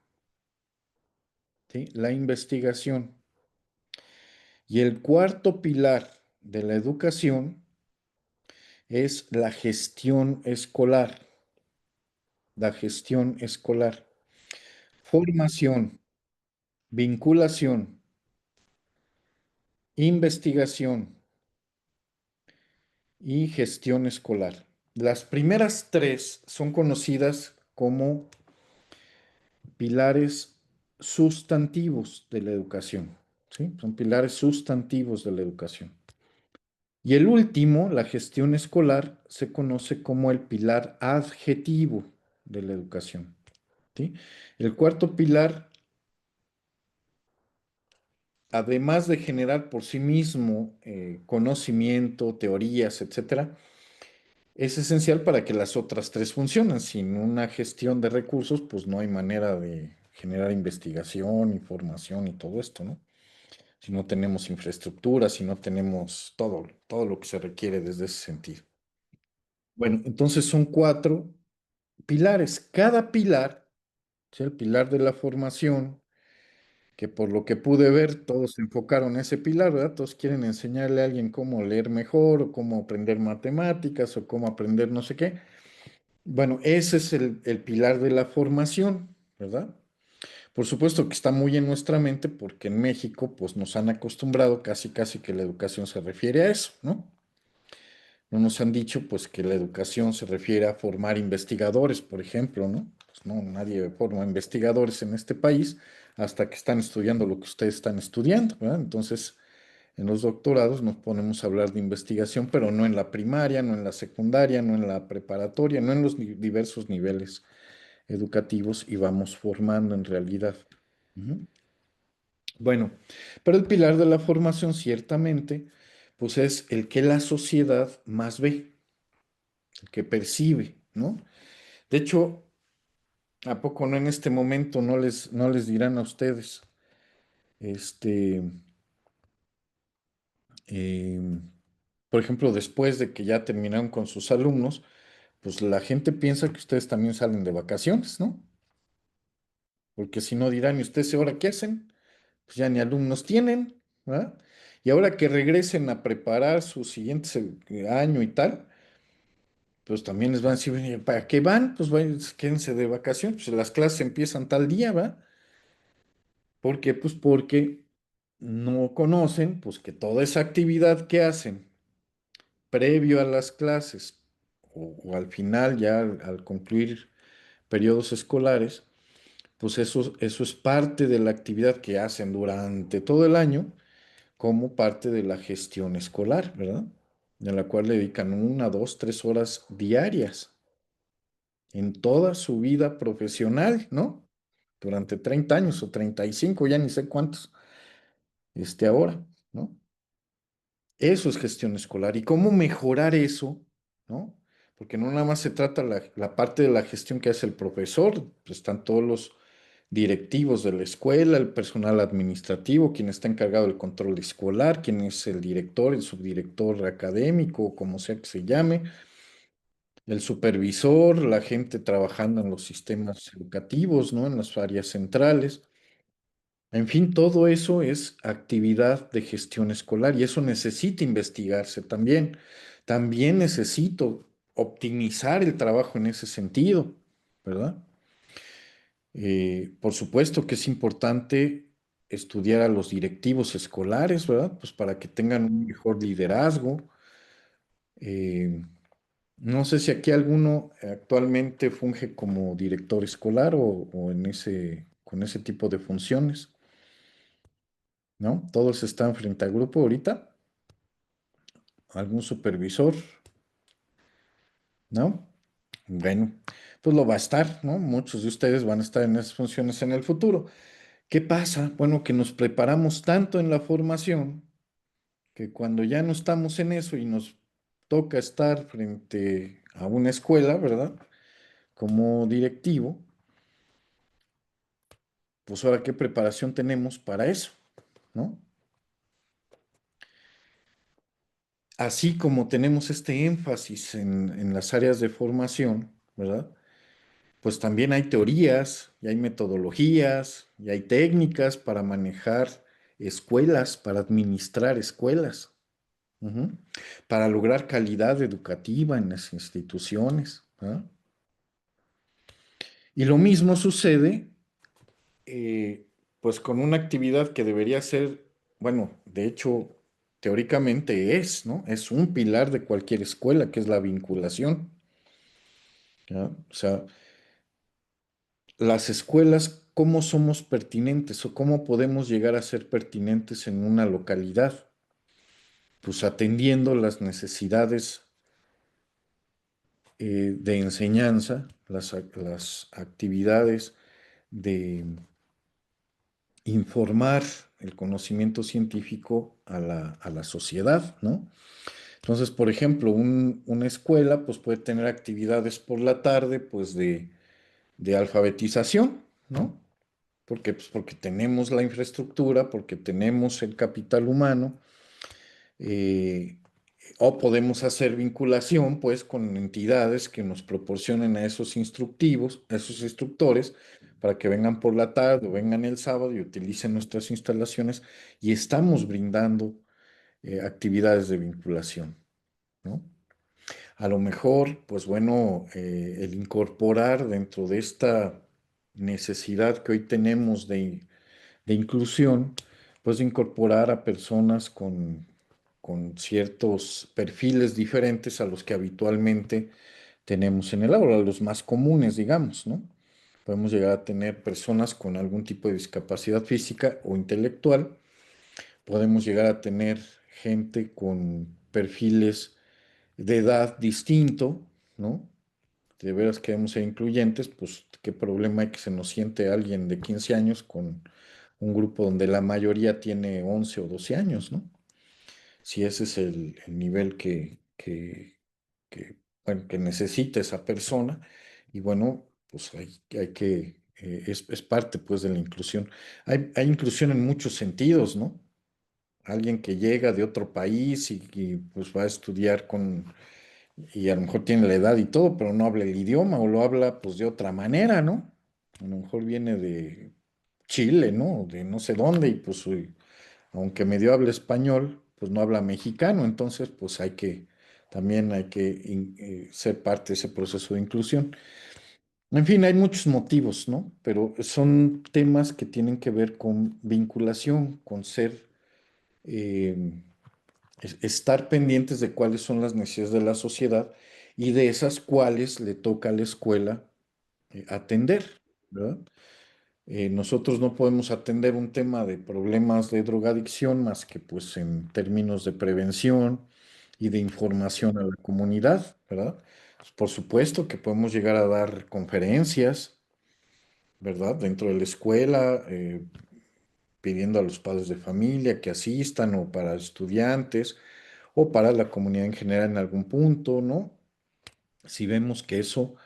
¿Sí? La investigación. Y el cuarto pilar de la educación es la gestión escolar. La gestión escolar. Formación, vinculación, investigación y gestión escolar. Las primeras tres son conocidas como pilares sustantivos de la educación. ¿Sí? Son pilares sustantivos de la educación. Y el último, la gestión escolar, se conoce como el pilar adjetivo de la educación. ¿Sí? El cuarto pilar, además de generar por sí mismo conocimiento, teorías, etcétera, es esencial para que las otras tres funcionen. Sin una gestión de recursos, pues no hay manera de generar investigación, información y todo esto, ¿no? Si no tenemos infraestructura, si no tenemos todo lo que se requiere desde ese sentido. Bueno, entonces son cuatro pilares. Cada pilar, ¿sí? El pilar de la formación, que por lo que pude ver, todos se enfocaron en ese pilar, ¿verdad? Todos quieren enseñarle a alguien cómo leer mejor, o cómo aprender matemáticas, o cómo aprender no sé qué. Bueno, ese es el pilar de la formación, ¿verdad? Por supuesto que está muy en nuestra mente porque en México pues nos han acostumbrado casi casi que la educación se refiere a eso, ¿no? No nos han dicho pues que la educación se refiere a formar investigadores, por ejemplo, ¿no? Pues no, nadie forma investigadores en este país hasta que están estudiando lo que ustedes están estudiando, ¿verdad? Entonces, en los doctorados nos ponemos a hablar de investigación, pero no en la primaria, no en la secundaria, no en la preparatoria, no en los diversos niveles educativos y vamos formando en realidad. Ujú. Bueno, pero el pilar de la formación ciertamente, pues es el que la sociedad más ve, el que percibe, ¿no? De hecho, ¿a poco no en este momento no les dirán a ustedes, este, por ejemplo, después de que ya terminaron con sus alumnos, pues la gente piensa que ustedes también salen de vacaciones, ¿no? Porque si no dirán, ¿y ustedes ahora qué hacen? Pues ya ni alumnos tienen, ¿verdad? Y ahora que regresen a preparar su siguiente año y tal, pues también les van a decir, "Oye, ¿para qué van? Pues quédense de vacaciones, pues las clases empiezan tal día, ¿va? ¿Por qué? Pues porque no conocen, pues que toda esa actividad que hacen previo a las clases o al final, ya al concluir periodos escolares, pues eso es parte de la actividad que hacen durante todo el año como parte de la gestión escolar, ¿verdad? En la cual le dedican 1, 2, 3 horas diarias en toda su vida profesional, ¿no? Durante 30 años o 35, ya ni sé cuántos, ahora, ¿no? Eso es gestión escolar. ¿Y cómo mejorar eso, ¿no? Porque no nada más se trata la parte de la gestión que hace el profesor, pues están todos los directivos de la escuela, el personal administrativo, quien está encargado del control escolar, quien es el director, el subdirector académico, como sea que se llame, el supervisor, la gente trabajando en los sistemas educativos, ¿no? En las áreas centrales. En fin, todo eso es actividad de gestión escolar y eso necesita investigarse también. También necesito optimizar el trabajo en ese sentido, ¿verdad? Por supuesto que es importante estudiar a los directivos escolares, ¿verdad? Pues para que tengan un mejor liderazgo. Eh, no sé si aquí alguno actualmente funge como director escolar o con ese tipo de funciones, ¿no? Todos están frente al grupo ahorita, algún supervisor, ¿no? Bueno, pues lo va a estar, ¿no? Muchos de ustedes van a estar en esas funciones en el futuro. ¿Qué pasa? Bueno, que nos preparamos tanto en la formación que cuando ya no estamos en eso y nos toca estar frente a una escuela, ¿verdad? Como directivo, pues ahora qué preparación tenemos para eso, ¿no? Así como tenemos este énfasis en las áreas de formación, ¿verdad? Pues también hay teorías y hay metodologías y hay técnicas para manejar escuelas, para administrar escuelas, ujú, para lograr calidad educativa en las instituciones, ¿verdad? Y lo mismo sucede, eh, pues con una actividad que debería ser, bueno, de hecho, teóricamente es, ¿no? Es un pilar de cualquier escuela, que es la vinculación, ¿ya? O sea, las escuelas, ¿cómo somos pertinentes o cómo podemos llegar a ser pertinentes en una localidad? Pues atendiendo las necesidades de enseñanza, las actividades de informar el conocimiento científico a la sociedad, ¿no? Entonces, por ejemplo, una escuela pues puede tener actividades por la tarde pues de alfabetización, ¿no? Porque, pues, porque tenemos la infraestructura, porque tenemos el capital humano, eh, o podemos hacer vinculación, pues, con entidades que nos proporcionen a esos instructivos, a esos instructores, para que vengan por la tarde o vengan el sábado y utilicen nuestras instalaciones y estamos brindando actividades de vinculación, ¿no? A lo mejor, pues bueno, el incorporar dentro de esta necesidad que hoy tenemos de inclusión, pues de incorporar a personas con ciertos perfiles diferentes a los que habitualmente tenemos en el aula, los más comunes, digamos, ¿no? Podemos llegar a tener personas con algún tipo de discapacidad física o intelectual, podemos llegar a tener gente con perfiles de edad distinto, ¿no? De veras queremos ser incluyentes, pues qué problema hay que se nos siente alguien de 15 años con un grupo donde la mayoría tiene 11 o 12 años, ¿no? Si ese es el nivel que, bueno, que necesita esa persona, y bueno, pues hay que, es parte pues de la inclusión. Hay inclusión en muchos sentidos, ¿no? Alguien que llega de otro país y pues va a estudiar y a lo mejor tiene la edad y todo, pero no habla el idioma o lo habla pues de otra manera, ¿no? A lo mejor viene de Chile, ¿no? De no sé dónde y pues aunque medio habla español, pues no habla mexicano, entonces pues también hay que ser parte de ese proceso de inclusión. En fin, hay muchos motivos, ¿no? Pero son temas que tienen que ver con vinculación, con ser, eh, estar pendientes de cuáles son las necesidades de la sociedad y de esas cuales le toca a la escuela atender, ¿verdad? Nosotros no podemos atender un tema de problemas de drogadicción más que pues en términos de prevención y de información a la comunidad, ¿verdad? Pues, por supuesto que podemos llegar a dar conferencias, ¿verdad? Dentro de la escuela, pidiendo a los padres de familia que asistan o para estudiantes o para la comunidad en general en algún punto, ¿no? Si vemos que eso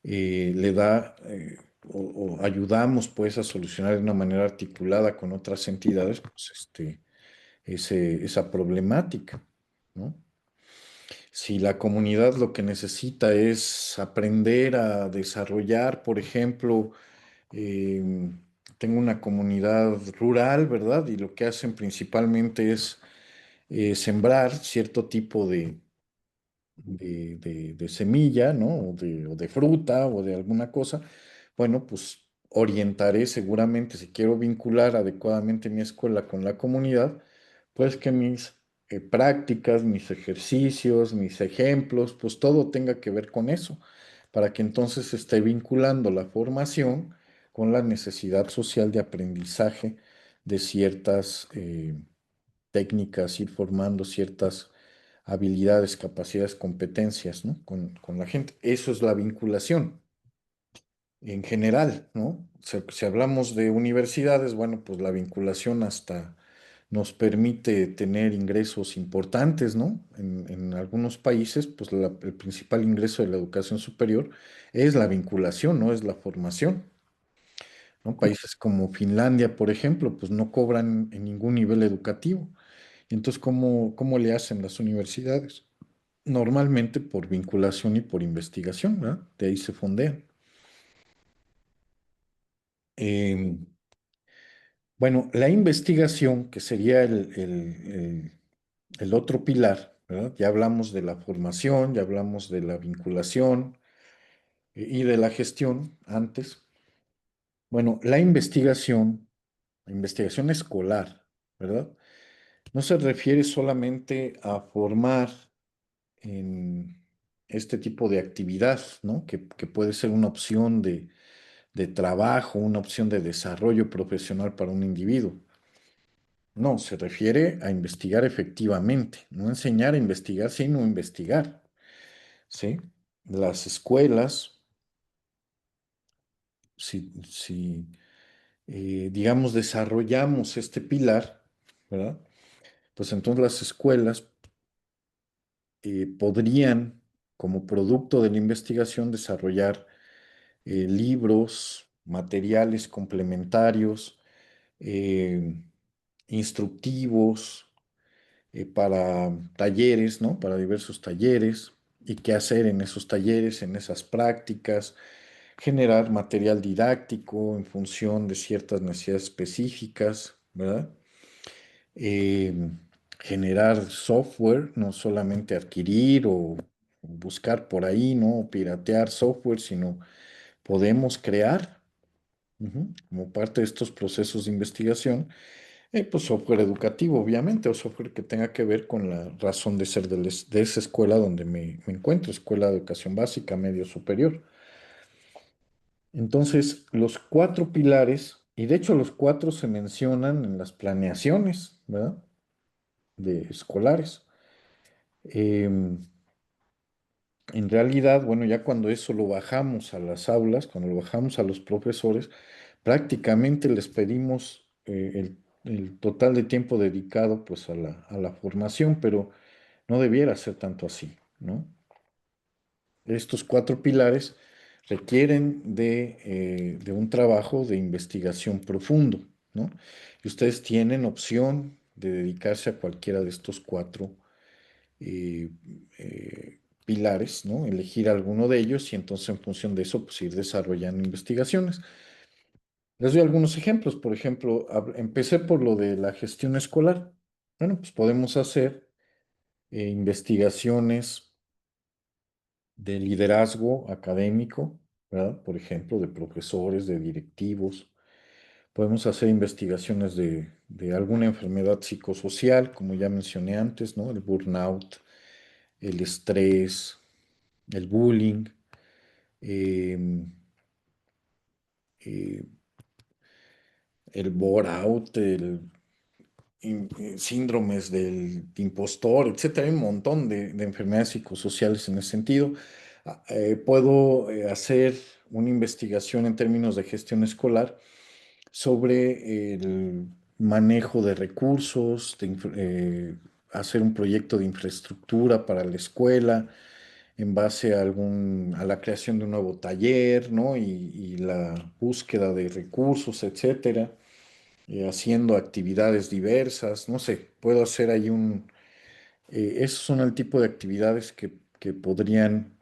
le da o ayudamos pues a solucionar de una manera articulada con otras entidades, pues esa problemática, ¿no? Si la comunidad lo que necesita es aprender a desarrollar, por ejemplo, tengo una comunidad rural, ¿verdad? Y lo que hacen principalmente es sembrar cierto tipo de semilla, ¿no? O de fruta o de alguna cosa. Bueno, pues orientaré seguramente, si quiero vincular adecuadamente mi escuela con la comunidad, pues que mis prácticas, mis ejercicios, mis ejemplos, pues todo tenga que ver con eso, para que entonces esté vinculando la formación con la necesidad social de aprendizaje de ciertas técnicas, ir formando ciertas habilidades, capacidades, competencias, ¿no? Con la gente. Eso es la vinculación en general, ¿no? Si hablamos de universidades, bueno, pues la vinculación hasta nos permite tener ingresos importantes, ¿no? En algunos países, pues el principal ingreso de la educación superior es la vinculación, no es la formación, ¿no? Países como Finlandia, por ejemplo, pues no cobran en ningún nivel educativo. Entonces, ¿cómo le hacen las universidades? Normalmente por vinculación y por investigación, ¿verdad? De ahí se fondean. Em, bueno, la investigación, que sería el otro pilar, ¿verdad? Ya hablamos de la formación, ya hablamos de la vinculación y de la gestión antes. Bueno, la investigación escolar, ¿verdad? No se refiere solamente a formar en este tipo de actividad, ¿no? Que puede ser una opción de trabajo, una opción de desarrollo profesional para un individuo. No, se refiere a investigar efectivamente, no enseñar a investigar, sino investigar, ¿sí? Las escuelas, si digamos, desarrollamos este pilar, ¿verdad? Pues entonces las escuelas podrían, como producto de la investigación, desarrollar libros, materiales complementarios, eh, instructivos para talleres, ¿no? Para diversos talleres y qué hacer en esos talleres, en esas prácticas, generar material didáctico en función de ciertas necesidades específicas, ¿verdad? Eh, generar software, no solamente adquirir o buscar por ahí, ¿no? O piratear software, sino podemos crear, como parte de estos procesos de investigación, pues software educativo, obviamente, o software que tenga que ver con la razón de ser de esa escuela donde me encuentro, escuela de educación básica, medio superior. Entonces, los cuatro pilares, y de hecho los cuatro se mencionan en las planeaciones, ¿verdad? De escolares. Em, en realidad, bueno, ya cuando eso lo bajamos a las aulas, cuando lo bajamos a los profesores, prácticamente les pedimos el total de tiempo dedicado pues a la formación, pero no debiera ser tanto así, ¿no? Estos cuatro pilares requieren de un trabajo de investigación profundo, ¿no? Y ustedes tienen opción de dedicarse a cualquiera de estos cuatro eh, pilares, ¿no? Elegir alguno de ellos y entonces en función de eso, pues ir desarrollando investigaciones. Les doy algunos ejemplos. Por ejemplo, empecé por lo de la gestión escolar. Bueno, pues podemos hacer investigaciones de liderazgo académico, ¿verdad? Por ejemplo, de profesores, de directivos. Podemos hacer investigaciones de alguna enfermedad psicosocial, como ya mencioné antes, ¿no? El burnout, el estrés, el bullying, em, eh, el bore-out, síndromes del impostor, etcétera. Hay un montón de enfermedades psicosociales en ese sentido. Puedo hacer una investigación en términos de gestión escolar sobre el manejo de recursos, hacer un proyecto de infraestructura para la escuela en base a la creación de un nuevo taller, ¿no? Y la búsqueda de recursos, etcétera, haciendo actividades diversas, no sé, puedo hacer ahí esos son el tipo de actividades que podrían,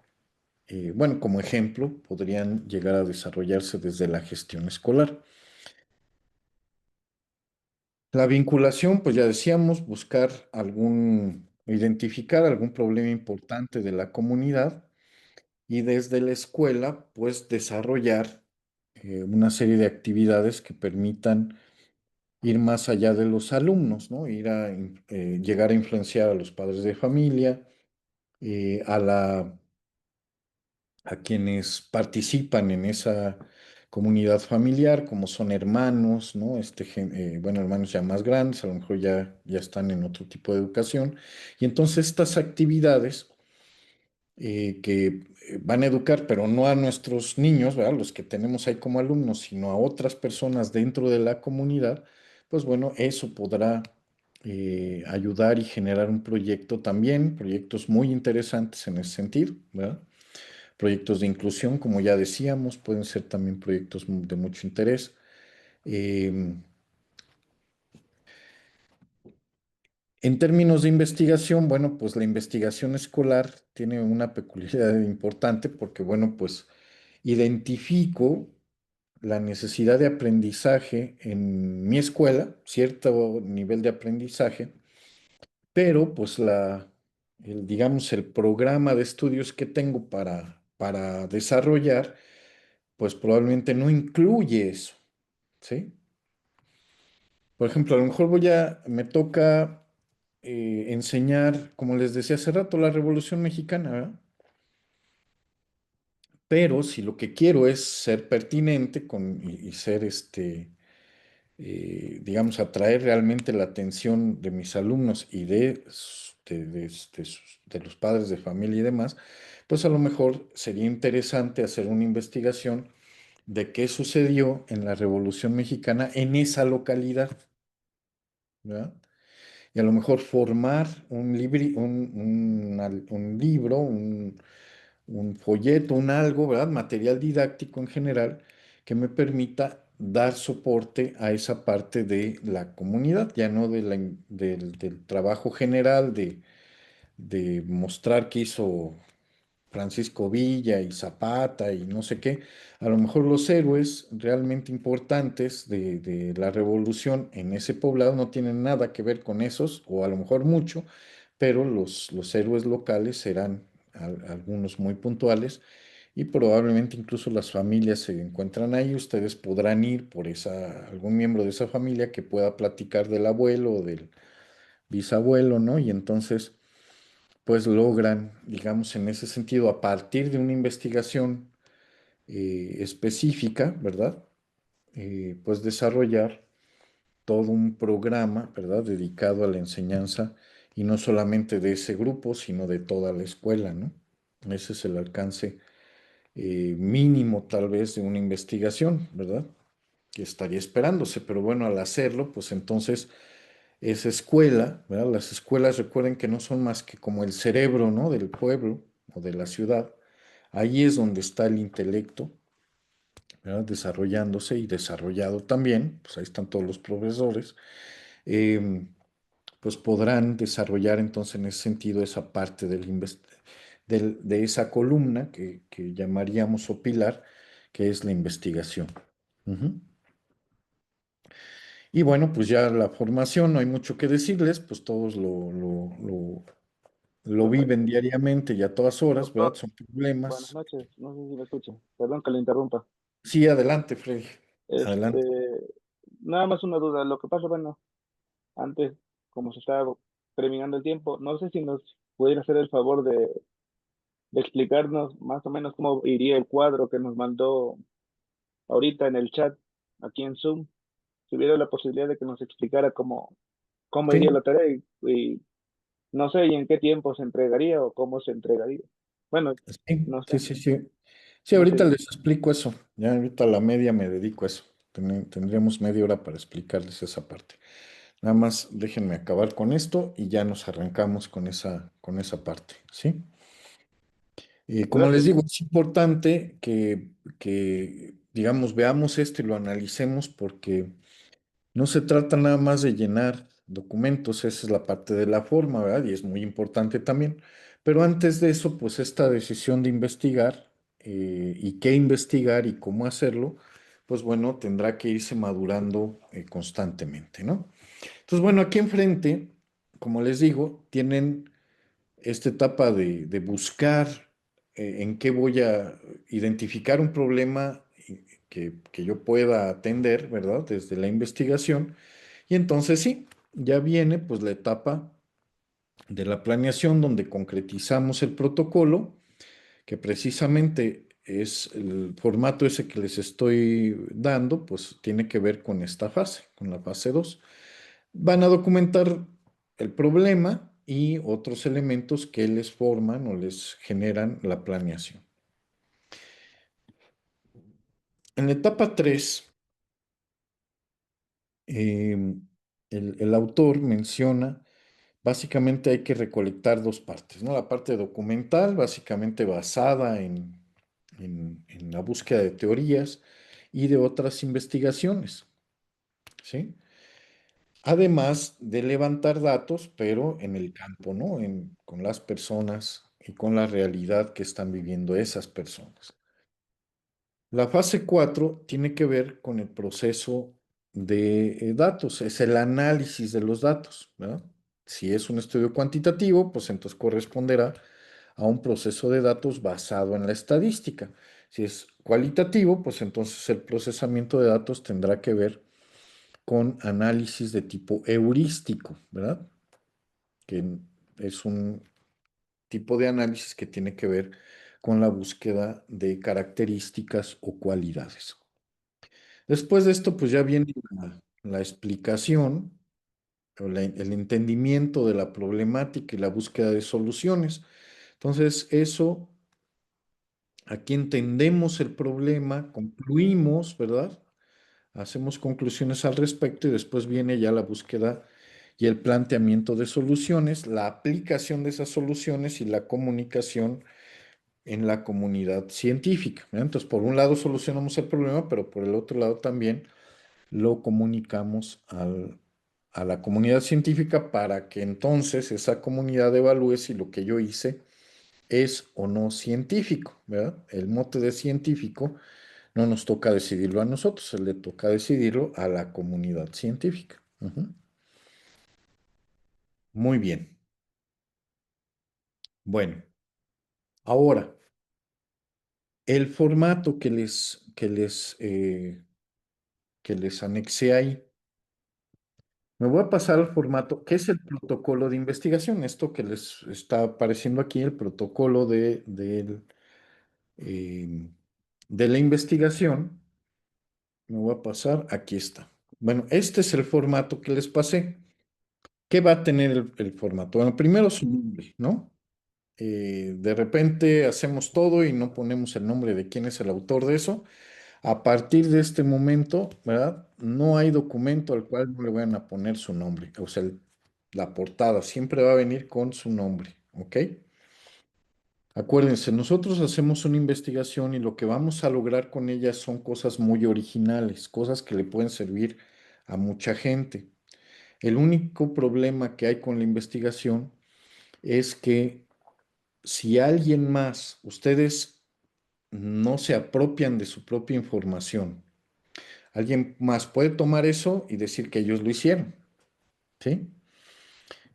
bueno, como ejemplo, podrían llegar a desarrollarse desde la gestión escolar. La vinculación, pues ya decíamos, identificar algún problema importante de la comunidad y desde la escuela, pues desarrollar una serie de actividades que permitan ir más allá de los alumnos, ¿no? Llegar a influenciar a los padres de familia, eh, a la, a quienes participan en esa comunidad familiar, como son hermanos, ¿no? Bueno, hermanos ya más grandes, a lo mejor ya están en otro tipo de educación. Y entonces estas actividades que van a educar, pero no a nuestros niños, ¿verdad? Los que tenemos ahí como alumnos, sino a otras personas dentro de la comunidad, pues bueno, eso podrá ayudar y generar un proyecto también, proyectos muy interesantes en ese sentido, ¿verdad? Proyectos de inclusión, como ya decíamos, pueden ser también proyectos de mucho interés. Em, En términos de investigación, bueno, pues la investigación escolar tiene una peculiaridad importante porque, bueno, pues identifico la necesidad de aprendizaje en mi escuela, cierto nivel de aprendizaje, pero pues digamos, el programa de estudios que tengo para desarrollar, pues probablemente no incluye eso, ¿sí? Por ejemplo, a lo mejor me toca enseñar, como les decía hace rato, la Revolución Mexicana, ¿verdad? Pero si lo que quiero es ser pertinente y ser, digamos, atraer realmente la atención de mis alumnos y de los padres de familia y demás, pues a lo mejor sería interesante hacer una investigación de qué sucedió en la Revolución Mexicana en esa localidad, ¿verdad? Y a lo mejor formar un libro, un folleto, un algo, ¿verdad? Material didáctico en general que me permita dar soporte a esa parte de la comunidad, ya no del trabajo general de mostrar qué hizo Francisco Villa y Zapata y no sé qué. A lo mejor los héroes realmente importantes de la revolución en ese poblado no tienen nada que ver con esos, o a lo mejor mucho, pero los héroes locales serán algunos muy puntuales y probablemente incluso las familias se encuentran ahí. Ustedes podrán ir por algún miembro de esa familia que pueda platicar del abuelo o del bisabuelo, ¿no? Y entonces pues logran, digamos, en ese sentido, a partir de una investigación específica, ¿verdad? Pues desarrollar todo un programa, ¿verdad? Dedicado a la enseñanza y no solamente de ese grupo, sino de toda la escuela, ¿no? Ese es el alcance mínimo tal vez de una investigación, ¿verdad? Que estaría esperándose, pero bueno, al hacerlo, pues entonces esa escuela, ¿verdad? Las escuelas recuerden que no son más que como el cerebro, ¿no? Del pueblo o de la ciudad. Ahí es donde está el intelecto, ¿verdad? Desarrollándose y desarrollado también, pues ahí están todos los profesores, em, pues podrán desarrollar entonces en ese sentido esa parte de esa columna que llamaríamos o pilar, que es la investigación. Ujú. Y bueno, pues ya la formación, no hay mucho que decirles, pues todos lo viven diariamente y a todas horas, ¿verdad? Doctor, Son buenas problemas. noches. No sé si me escucha. Perdón que le interrumpa. Sí, adelante, Freddy. Este, Adelante. nada más una duda. Lo que pasa, bueno, antes, como se estaba terminando el tiempo, no sé si nos pudiera hacer el favor de explicarnos más o menos cómo iría el cuadro que nos mandó ahorita en el chat, aquí en Zoom. Si hubiera la posibilidad de que nos explicara cómo iría Sí, la tarea y no sé y en qué tiempo se entregaría o cómo se entregaría. Bueno, sí, no sé, sí, sí, sí. Sí, no ahorita sé. les explico eso. Ya ahorita a la media me dedico a eso. Tendríamos media hora para explicarles esa parte. Nada más déjenme acabar con esto y ya nos arrancamos con esa parte, ¿sí? Como les Gracias. digo, es importante digamos, veamos esto y lo analicemos porque no se trata nada más de llenar documentos, esa es la parte de la forma, ¿verdad? Y es muy importante también. Pero antes de eso, pues esta decisión de investigar y qué investigar y cómo hacerlo, pues bueno, tendrá que irse madurando constantemente, ¿no? Entonces, bueno, aquí enfrente, como les digo, tienen esta etapa de buscar en qué voy a identificar un problema que yo pueda atender, ¿verdad? Desde la investigación. Y entonces sí, ya viene pues la etapa de la planeación donde concretizamos el protocolo, que precisamente es el formato ese que les estoy dando, pues tiene que ver con esta fase, con la fase 2. Van a documentar el problema y otros elementos que les forman o les generan la planeación. En la etapa 3, el autor menciona, básicamente hay que recolectar dos partes, ¿no? La parte documental, básicamente basada en la búsqueda de teorías y de otras investigaciones, ¿sí? Además de levantar datos, pero en el campo, ¿no? Con las personas y con la realidad que están viviendo esas personas. La fase 4 tiene que ver con el proceso de datos, es el análisis de los datos, ¿verdad? Si es un estudio cuantitativo, pues entonces corresponderá a un proceso de datos basado en la estadística. Si es cualitativo, pues entonces el procesamiento de datos tendrá que ver con análisis de tipo heurístico, ¿verdad? Que es un tipo de análisis que tiene que ver con la búsqueda de características o cualidades. Después de esto, pues ya viene la explicación, o el entendimiento de la problemática y la búsqueda de soluciones. Entonces, eso, aquí entendemos el problema, concluimos, ¿verdad? Hacemos conclusiones al respecto y después viene ya la búsqueda y el planteamiento de soluciones, la aplicación de esas soluciones y la comunicación en la comunidad científica, ¿verdad? Entonces, por un lado solucionamos el problema, pero por el otro lado también lo comunicamos a la comunidad científica para que entonces esa comunidad evalúe si lo que yo hice es o no científico, ¿verdad? El mote de científico no nos toca decidirlo a nosotros, se le toca decidirlo a la comunidad científica. Muy bien. Bueno, ahora, el formato que les anexé ahí. Me voy a pasar al formato, que es el protocolo de investigación. Esto que les está apareciendo aquí, el protocolo eh, de la investigación. Me voy a pasar, aquí está. Bueno, este es el formato que les pasé. ¿Qué va a tener el formato? Bueno, primero su nombre, ¿no? De repente hacemos todo y no ponemos el nombre de quién es el autor de eso. A partir de este momento, ¿verdad? No hay documento al cual no le vayan a poner su nombre. O sea, la portada siempre va a venir con su nombre, ¿ok? Acuérdense, nosotros hacemos una investigación y lo que vamos a lograr con ella son cosas muy originales, cosas que le pueden servir a mucha gente. El único problema que hay con la investigación es que si alguien más, ustedes no se apropian de su propia información, alguien más puede tomar eso y decir que ellos lo hicieron, ¿sí?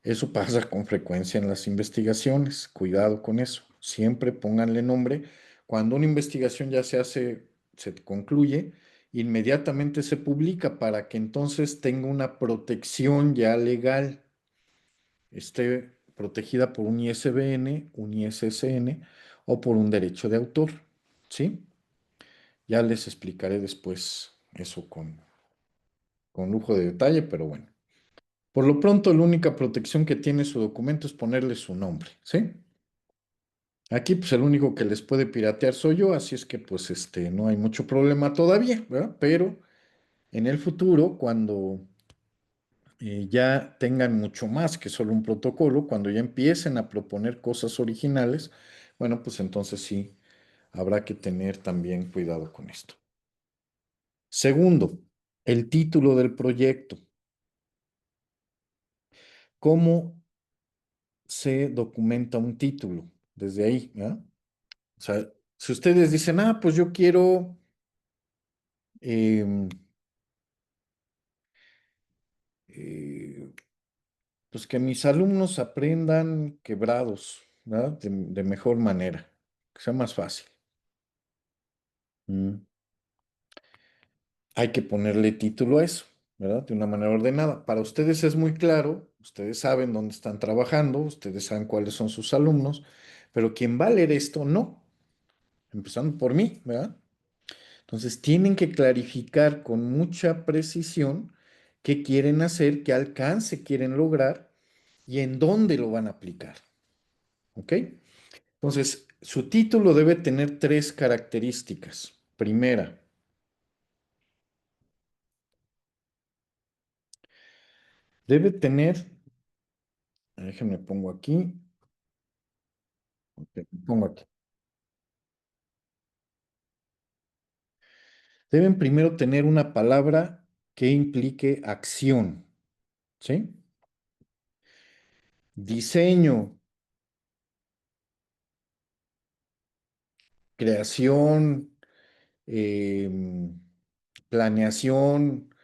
Eso pasa con frecuencia en las investigaciones. Cuidado con eso. Siempre pónganle nombre. Cuando una investigación ya se hace, se concluye, inmediatamente se publica para que entonces tenga una protección ya legal, esté protegida por un ISBN, un ISSN o por un derecho de autor, ¿sí? Ya les explicaré después eso con lujo de detalle, pero bueno. Por lo pronto, la única protección que tiene su documento es ponerle su nombre, ¿sí? Aquí, pues, el único que les puede piratear soy yo, así es que, pues, no hay mucho problema todavía, ¿verdad? Pero en el futuro, cuando ya tengan mucho más que solo un protocolo, cuando ya empiecen a proponer cosas originales, bueno, pues entonces sí, habrá que tener también cuidado con esto. Segundo, el título del proyecto. ¿Cómo se documenta un título? Desde ahí, ¿verdad? O sea, si ustedes dicen, pues yo quiero em, eh, pues que mis alumnos aprendan quebrados, ¿verdad? De mejor manera, que sea más fácil. Mm. Hay que ponerle título a eso, ¿verdad? De una manera ordenada. Para ustedes es muy claro, ustedes saben dónde están trabajando, ustedes saben cuáles son sus alumnos, pero quien va a leer esto, no. empezando por mí, ¿verdad? Entonces, tienen que clarificar con mucha precisión qué quieren hacer, qué alcance quieren lograr y en dónde lo van a aplicar. ¿Ok? Entonces, su título debe tener 3 características. Primera, debe tener, déjenme pongo aquí, ok, pongo aquí. Deben primero tener una palabra que implique acción, ¿sí? Diseño, creación, em, planeación,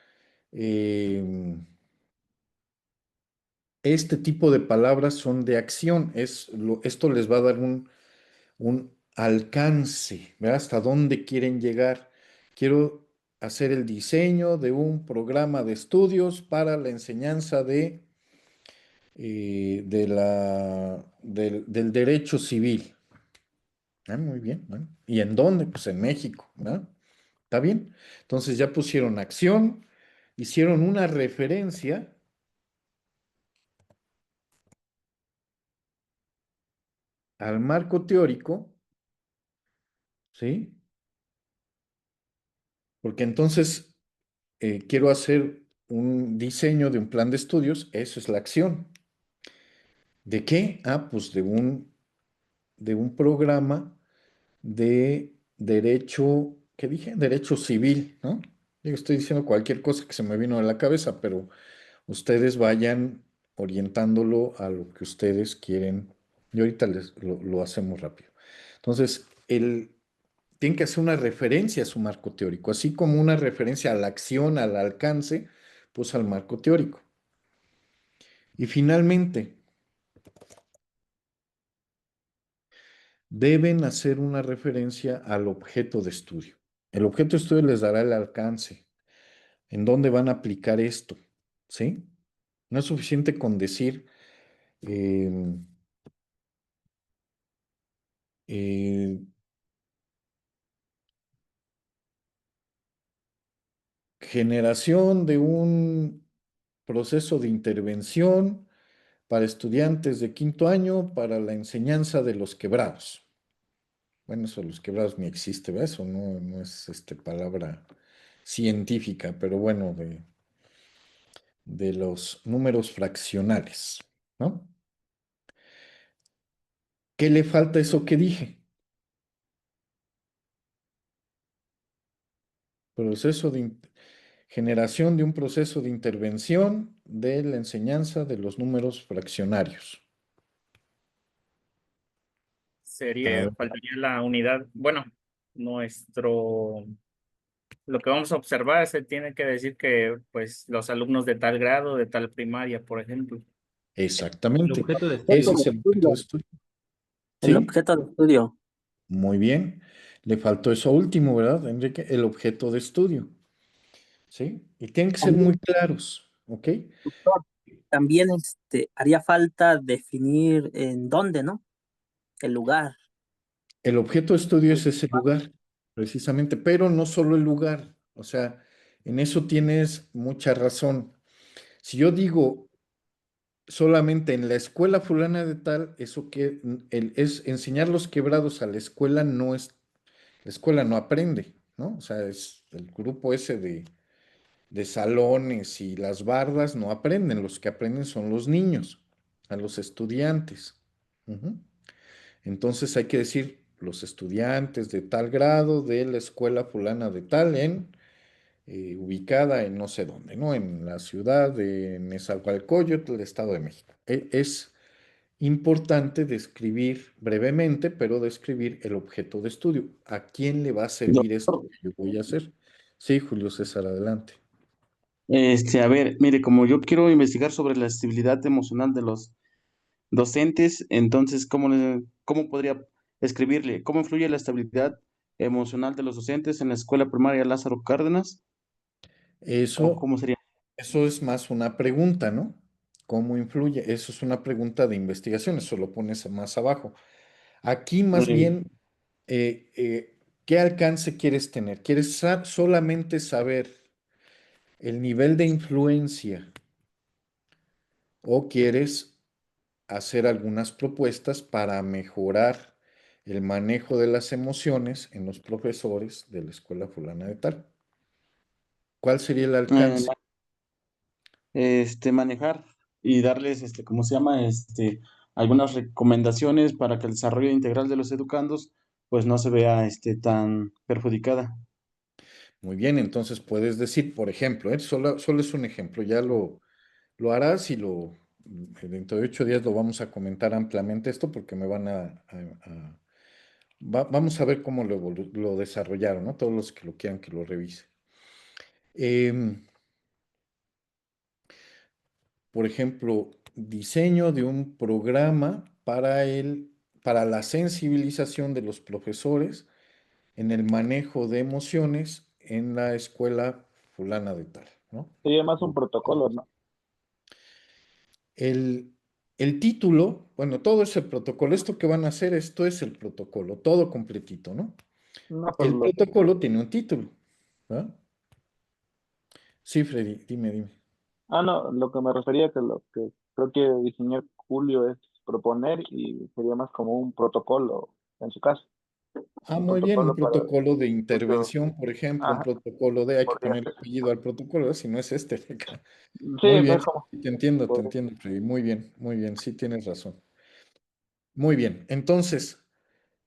em, este tipo de palabras son de acción. Esto les va a dar un alcance, ¿verdad? Hasta dónde quieren llegar. Quiero hacer el diseño de un programa de estudios para la enseñanza del derecho civil. Ah, muy bien, bueno. ¿Y en dónde? Pues en México, ¿verdad? ¿Está bien? Entonces ya pusieron acción, hicieron una referencia al marco teórico, ¿sí? Porque entonces quiero hacer un diseño de un plan de estudios, eso es la acción. ¿De qué? Ah, pues de un programa de derecho, ¿qué dije? Derecho civil, ¿no? Yo estoy diciendo cualquier cosa que se me vino a la cabeza, pero ustedes vayan orientándolo a lo que ustedes quieren. Y ahorita lo hacemos rápido. Entonces, tienen que hacer una referencia a su marco teórico, así como una referencia a la acción, al alcance, pues al marco teórico. Y finalmente, deben hacer una referencia al objeto de estudio. El objeto de estudio les dará el alcance, en dónde van a aplicar esto, ¿sí? No es suficiente con decir eh, eh, generación de un proceso de intervención para estudiantes de 5.º año para la enseñanza de los quebrados. Bueno, eso de los quebrados ni existe, ¿verdad? Eso no es palabra científica, pero bueno, de los números fraccionales, ¿no? ¿Qué le falta a eso que dije? Generación de un proceso de intervención de la enseñanza de los números fraccionarios. A ver, Faltaría la unidad, bueno, nuestro, lo que vamos a observar se tiene que decir que pues los alumnos de tal grado, de tal primaria, por ejemplo. El exactamente. objeto de Ese estudio. es el objeto de estudio. El ¿Sí? objeto de estudio. Muy bien. Le faltó eso último, ¿verdad, Enrique? El objeto de estudio. ¿Sí? Y tienen que ser muy También, claros, ¿ok? doctor, también haría falta definir en dónde, ¿no? El lugar. El objeto de estudio es ese lugar, precisamente, pero no solo el lugar. O sea, en eso tienes mucha razón. Si yo digo solamente en la escuela fulana de tal, eso que es enseñar los quebrados a la escuela no es, la escuela no aprende, ¿no? O sea, es el grupo ese de salones y las bardas no aprenden, los que aprenden son los niños, a los estudiantes. Ujú. Entonces hay que decir los estudiantes de tal grado de la escuela fulana de tal ubicada en no sé dónde, ¿no? En la ciudad de Nezahualcóyotl, el Estado de México. Es importante describir brevemente, pero describir el objeto de estudio. ¿A quién le va a servir esto Doctor, que yo voy a hacer? Sí, Julio César, adelante. a ver, mire, como yo quiero investigar sobre la estabilidad emocional de los docentes, entonces, ¿cómo podría escribirle? ¿Cómo influye la estabilidad emocional de los docentes en la escuela primaria Lázaro Cárdenas? ¿O Eso, cómo sería? eso es más una pregunta, ¿no? ¿Cómo influye? Eso es una pregunta de investigación, eso lo pones más abajo. Aquí más Eh, bien ¿Qué alcance quieres tener? ¿Quieres solamente saber el nivel de influencia o quieres hacer algunas propuestas para mejorar el manejo de las emociones en los profesores de la escuela fulana de tal? ¿Cuál sería el Eh, alcance? Manejar y darles, ¿cómo se llama? Algunas recomendaciones para que el desarrollo integral de los educandos, pues no se vea, tan perjudicada. Muy bien, entonces puedes decir, por ejemplo, solo es un ejemplo, ya lo harás y dentro de 8 días lo vamos a comentar ampliamente esto porque me van vamos a ver cómo lo desarrollaron, ¿no? Todos los que lo quieran que lo revise. Em, por ejemplo, diseño de un programa para la sensibilización de los profesores en el manejo de emociones en la escuela fulana de tal, ¿no? Sería más un protocolo, ¿no? El, el título, bueno, todo es el protocolo. Esto que van a hacer, esto es el protocolo, todo completito, ¿no? No, pero El protocolo tiene un título, ¿verdad? Sí, Freddy, dime. no, lo que me refería que lo que creo que diseñó Julio es proponer y sería más como un protocolo en su caso, Ah, un muy bien, un protocolo para protocolo de muchos, intervención, por ejemplo, un ajá, protocolo hay que podría poner ser. apellido al protocolo, ¿verdad? Si no es este. Sí, Muy bien, es como, sí, te podría- entiendo, Freddy, muy bien, sí tienes razón. Muy bien, entonces,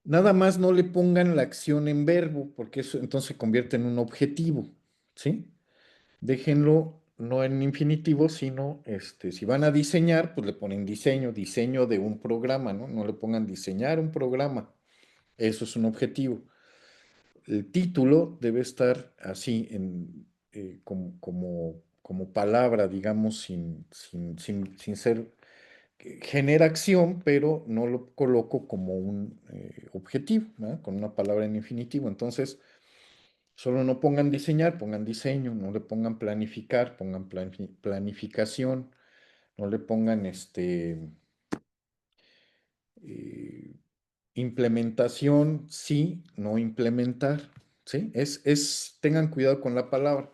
nada más no le pongan la acción en verbo, porque eso entonces se convierte en un objetivo, ¿sí? Déjenlo no en infinitivo, sino si van a diseñar, pues le ponen diseño de un programa, ¿no? No le pongan diseñar un programa. Eso es un objetivo. El título debe estar así como palabra, digamos, sin ser, que genera acción, pero no lo coloco como un objetivo, ¿verdad? Con una palabra en infinitivo. Entonces, solo no pongan diseñar, pongan diseño, no le pongan planificar, pongan planificación, no le pongan eh, implementación, sí, no implementar, ¿sí? Tengan cuidado con la palabra.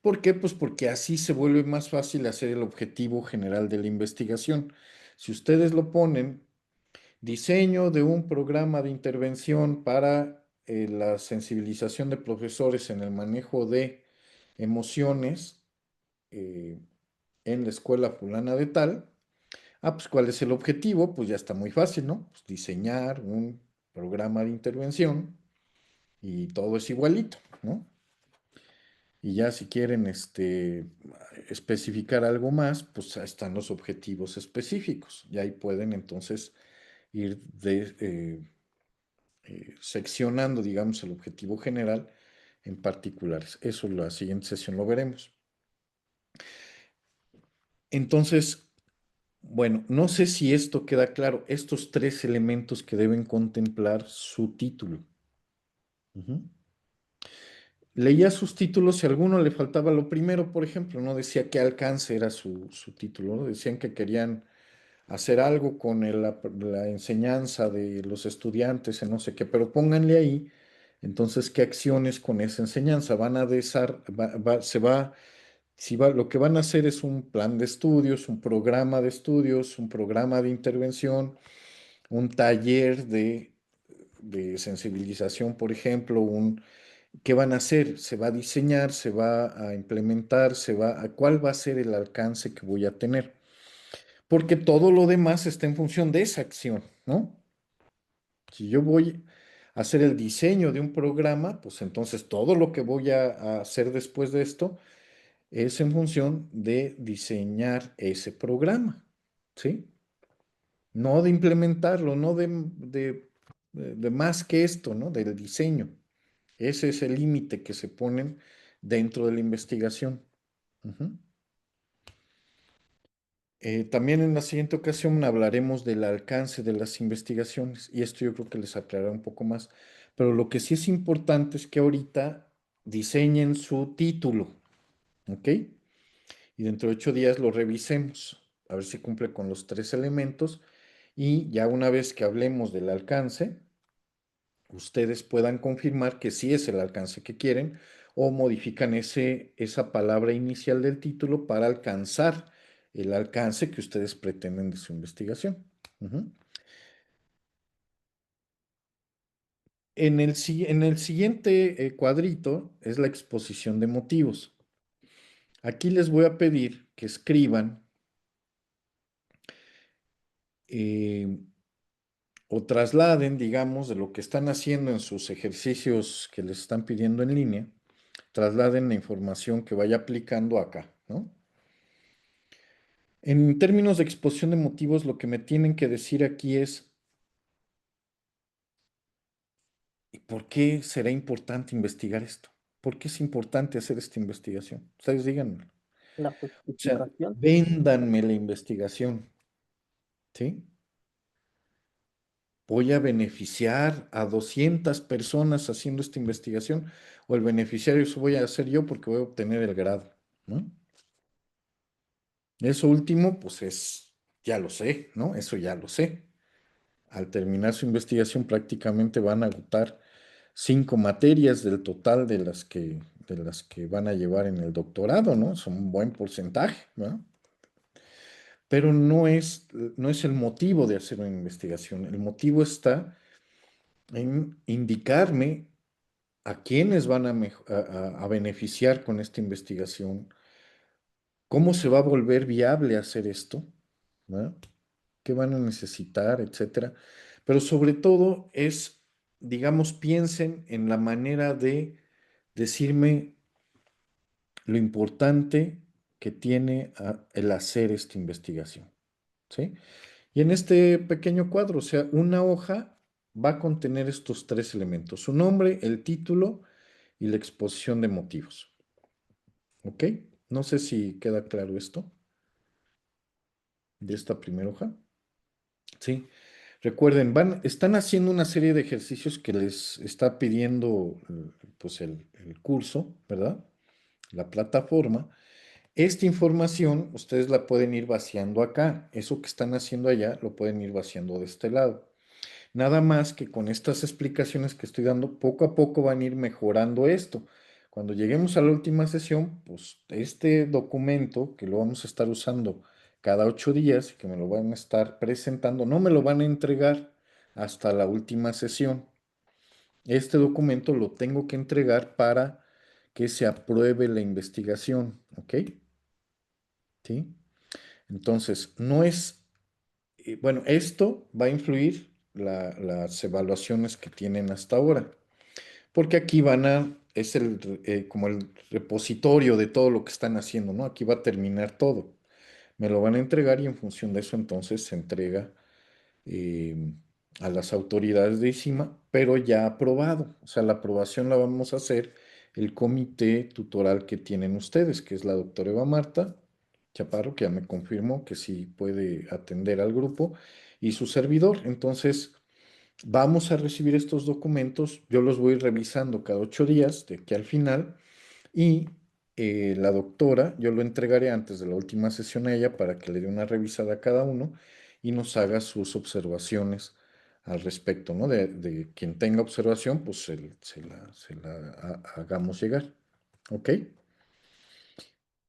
¿Por qué? Pues porque así se vuelve más fácil hacer el objetivo general de la investigación. Si ustedes lo ponen, diseño de un programa de intervención para la sensibilización de profesores en el manejo de emociones eh, en la escuela fulana de tal. Pues ¿cuál es el objetivo? Pues ya está muy fácil, ¿no? Pues diseñar un programa de intervención y todo es igualito, ¿no? Y ya si quieren especificar algo más, pues ahí están los objetivos específicos. Y ahí pueden entonces ir seccionando, digamos, el objetivo general en particulares. Eso en la siguiente sesión lo veremos. Entonces, bueno, no sé si esto queda claro, estos 3 elementos que deben contemplar su título. Ujú. Leía sus títulos, si a alguno le faltaba lo primero, por ejemplo, no decía qué alcance era su título, ¿no? Decían que querían hacer algo con la enseñanza de los estudiantes, en no sé qué, pero pónganle ahí, entonces, qué acciones con esa enseñanza van a lo que van a hacer es un plan de estudios, un programa de estudios, un programa de intervención, un taller de sensibilización, por ejemplo, ¿qué van a hacer? Se va a diseñar, se va a implementar, ¿cuál va a ser el alcance que voy a tener? Porque todo lo demás está en función de esa acción, ¿no? Si yo voy a hacer el diseño de un programa, pues entonces todo lo que voy a hacer después de esto es en función de diseñar ese programa, ¿sí? No de implementarlo, no de más que esto, ¿no? Del diseño. Ese es el límite que se ponen dentro de la investigación. Ujú. También en la siguiente ocasión hablaremos del alcance de las investigaciones y esto yo creo que les aclarará un poco más. Pero lo que sí es importante es que ahorita diseñen su título, ¿ok? Y dentro de 8 días lo revisemos, a ver si cumple con los 3 elementos y ya una vez que hablemos del alcance, ustedes puedan confirmar que sí es el alcance que quieren o modifican esa palabra inicial del título para alcanzar el alcance que ustedes pretenden de su investigación. Ujú. En el siguiente cuadrito es la exposición de motivos. Aquí les voy a pedir que escriban o trasladen, digamos, de lo que están haciendo en sus ejercicios que les están pidiendo en línea, trasladen la información que vaya aplicando acá, ¿no? En términos de exposición de motivos, lo que me tienen que decir aquí es, ¿y por qué será importante investigar esto? ¿Por qué es importante hacer esta investigación? Ustedes díganme. La O sea, justificación. véndanme la investigación, ¿sí? ¿Voy a beneficiar a 200 personas haciendo esta investigación? ¿O el beneficiario eso voy a hacer yo porque voy a obtener el grado, ¿no? Eso último, pues ya lo sé, ¿no? Eso ya lo sé. Al terminar su investigación prácticamente van a agotar 5 materias del total de las que van a llevar en el doctorado, ¿no? Es un buen porcentaje, ¿no? Pero no es el motivo de hacer una investigación. El motivo está en indicarme a quiénes van a beneficiar con esta investigación, cómo se va a volver viable hacer esto, ¿no? ¿Qué van a necesitar, etcétera? Pero sobre todo es, digamos, piensen en la manera de decirme lo importante que tiene el hacer esta investigación, ¿sí? Y en este pequeño cuadro, o sea, una hoja va a contener estos 3 elementos: su nombre, el título y la exposición de motivos. ¿Ok? No sé si queda claro esto de esta primera hoja. Sí. Recuerden, están haciendo una serie de ejercicios que les está pidiendo pues el curso, ¿verdad? La plataforma. Esta información ustedes la pueden ir vaciando acá. Eso que están haciendo allá lo pueden ir vaciando de este lado. Nada más que con estas explicaciones que estoy dando, poco a poco van a ir mejorando esto. Cuando lleguemos a la última sesión, pues este documento que lo vamos a estar usando cada 8 días y que me lo van a estar presentando, no me lo van a entregar hasta la última sesión. Este documento lo tengo que entregar para que se apruebe la investigación, ¿ok? ¿Sí? Entonces, no es, bueno, esto va a influir las evaluaciones que tienen hasta ahora, porque aquí es como el repositorio de todo lo que están haciendo, ¿no? Aquí va a terminar todo. Me lo van a entregar y en función de eso entonces se entrega eh, a las autoridades de ICIMA, pero ya aprobado. O sea, la aprobación la vamos a hacer el comité tutoral que tienen ustedes, que es la doctora Eva Marta Chaparro, que ya me confirmó que sí puede atender al grupo, y su servidor. Entonces, vamos a recibir estos documentos, yo los voy revisando cada 8 días, de aquí al final, y la doctora, yo lo entregaré antes de la última sesión a ella para que le dé una revisada a cada uno y nos haga sus observaciones al respecto, ¿no? De quien tenga observación, pues se la hagamos llegar. ¿Ok?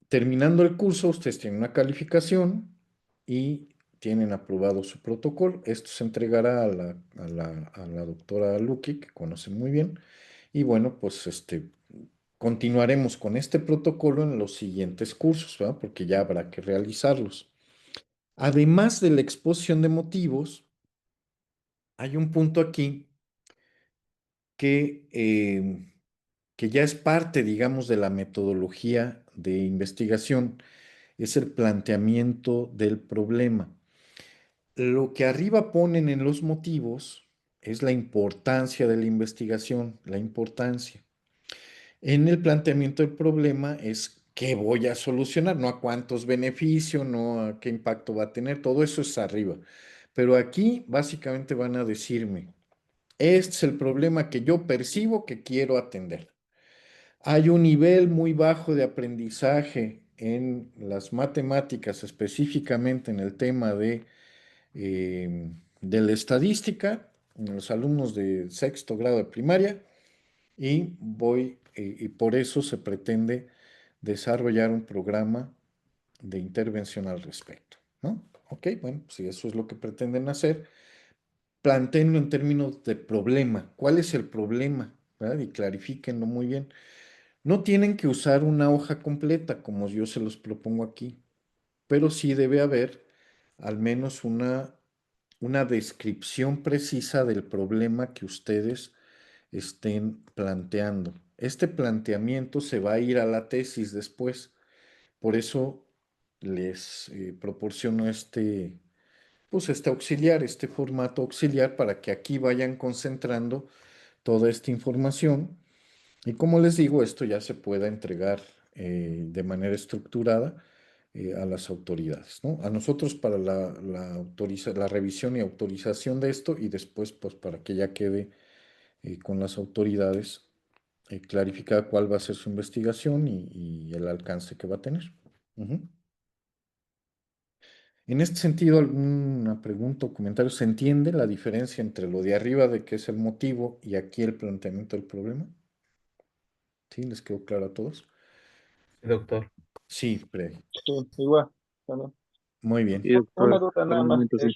Terminando el curso, ustedes tienen una calificación y tienen aprobado su protocolo. Esto se entregará a la doctora Luki, que conocen muy bien. Y bueno, pues continuaremos con este protocolo en los siguientes cursos, ¿verdad? Porque ya habrá que realizarlos. Además de la exposición de motivos, hay un punto aquí que ya es parte, digamos, de la metodología de investigación, es el planteamiento del problema. Lo que arriba ponen en los motivos es la importancia de la investigación, la importancia. En el planteamiento del problema es qué voy a solucionar, no a cuántos beneficios, no a qué impacto va a tener, todo eso es arriba. Pero aquí básicamente van a decirme, este es el problema que yo percibo que quiero atender. Hay un nivel muy bajo de aprendizaje en las matemáticas, específicamente en el tema de la estadística, los alumnos de sexto grado de primaria y por eso se pretende desarrollar un programa de intervención al respecto, ¿no? Ok, bueno, si eso es lo que pretenden hacer, plantéenlo en términos de problema. ¿Cuál es el problema? ¿Verdad? Y clarifíquenlo muy bien. No tienen que usar una hoja completa, como yo se los propongo aquí, pero sí debe haber al menos una descripción precisa del problema que ustedes estén planteando. Este planteamiento se va a ir a la tesis después. Por eso les proporciono este auxiliar, este formato auxiliar para que aquí vayan concentrando toda esta información. Y como les digo, esto ya se pueda entregar de manera estructurada a las autoridades, ¿no? A nosotros para la revisión y autorización de esto y después pues para que ya quede con las autoridades clarificada cuál va a ser su investigación y el alcance que va a tener. Ujú. En este sentido, ¿alguna pregunta o comentario? ¿Se entiende la diferencia entre lo de arriba, de qué es el motivo, y aquí el planteamiento del problema? ¿Sí? ¿Les quedó claro a todos? Doctor. Sí, Freddy. Sí, igual, también. Muy bien. Y Una doctor, duda por nada un más, momento, sí.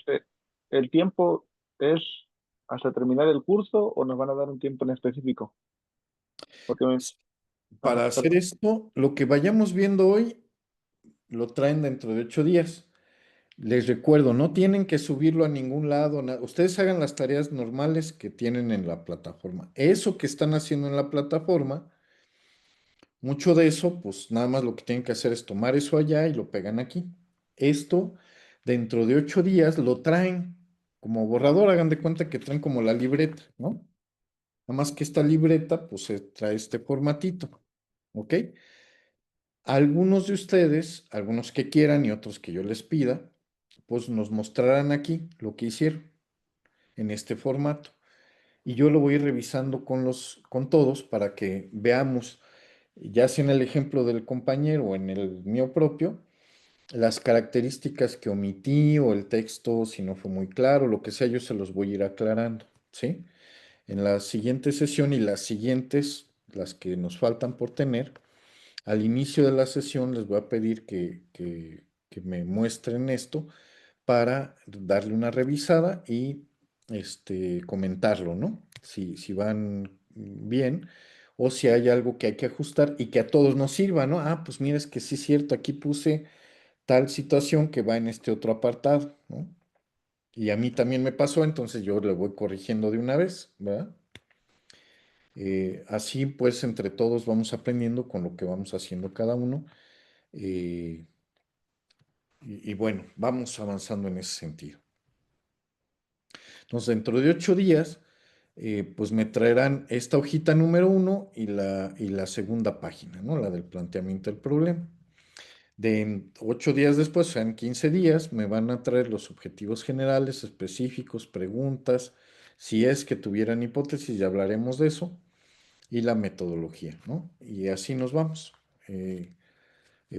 ¿el tiempo es hasta terminar el curso o nos van a dar un tiempo en específico? Porque Para hacer perdón. esto, lo que vayamos viendo hoy lo traen dentro de 8 días. Les recuerdo, no tienen que subirlo a ningún lado. Ustedes hagan las tareas normales que tienen en la plataforma. Eso que están haciendo en la plataforma, mucho de eso, pues nada más lo que tienen que hacer es tomar eso allá y lo pegan aquí. Esto, dentro de 8 días, lo traen como borrador. Hagan de cuenta que traen como la libreta, ¿no? Nada más que esta libreta, pues se trae este formatito, ¿ok? Algunos de ustedes, algunos que quieran y otros que yo les pida, pues nos mostrarán aquí lo que hicieron en este formato. Y yo lo voy revisando con todos para que veamos, ya sea en el ejemplo del compañero o en el mío propio, las características que omití o el texto, si no fue muy claro, lo que sea, yo se los voy a ir aclarando, ¿sí? En la siguiente sesión y las siguientes, las que nos faltan por tener, al inicio de la sesión les voy a pedir que me muestren esto para darle una revisada y comentarlo, ¿no? Si van bien o si hay algo que hay que ajustar y que a todos nos sirva, ¿no? Ah, pues mira, es que sí es cierto, aquí puse tal situación que va en este otro apartado, ¿no? Y a mí también me pasó, entonces yo le voy corrigiendo de una vez, ¿verdad? Así pues, entre todos vamos aprendiendo con lo que vamos haciendo cada uno. eh, y bueno, vamos avanzando en ese sentido. Entonces, dentro de 8 días, pues me traerán esta hojita número 1 y la segunda página, ¿no? La del planteamiento del problema. De 8 días después, o sea, en 15 días, me van a traer los objetivos generales, específicos, preguntas, si es que tuvieran hipótesis, ya hablaremos de eso, y la metodología, ¿no? Y así nos vamos,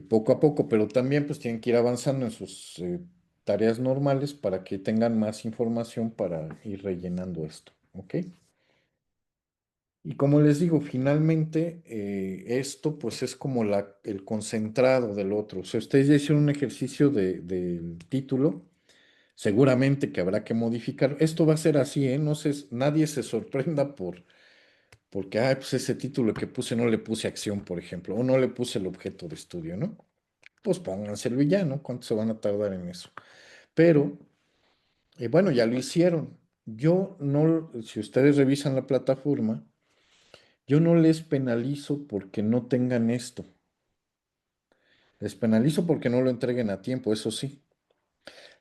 poco a poco, pero también pues tienen que ir avanzando en sus tareas normales para que tengan más información para ir rellenando esto, ¿ok? Y como les digo, finalmente esto pues es como el concentrado del otro. O sea, ustedes ya hicieron un ejercicio del título, seguramente que habrá que modificar. Esto va a ser así, ¿eh? No sé, nadie se sorprenda porque, pues ese título que puse no le puse acción, por ejemplo, o no le puse el objeto de estudio, ¿no? Pues pónganselo y ya, ¿no? ¿Cuánto se van a tardar en eso? Pero, bueno, ya lo hicieron. Yo no, si ustedes revisan la plataforma, yo no les penalizo porque no tengan esto. Les penalizo porque no lo entreguen a tiempo, eso sí.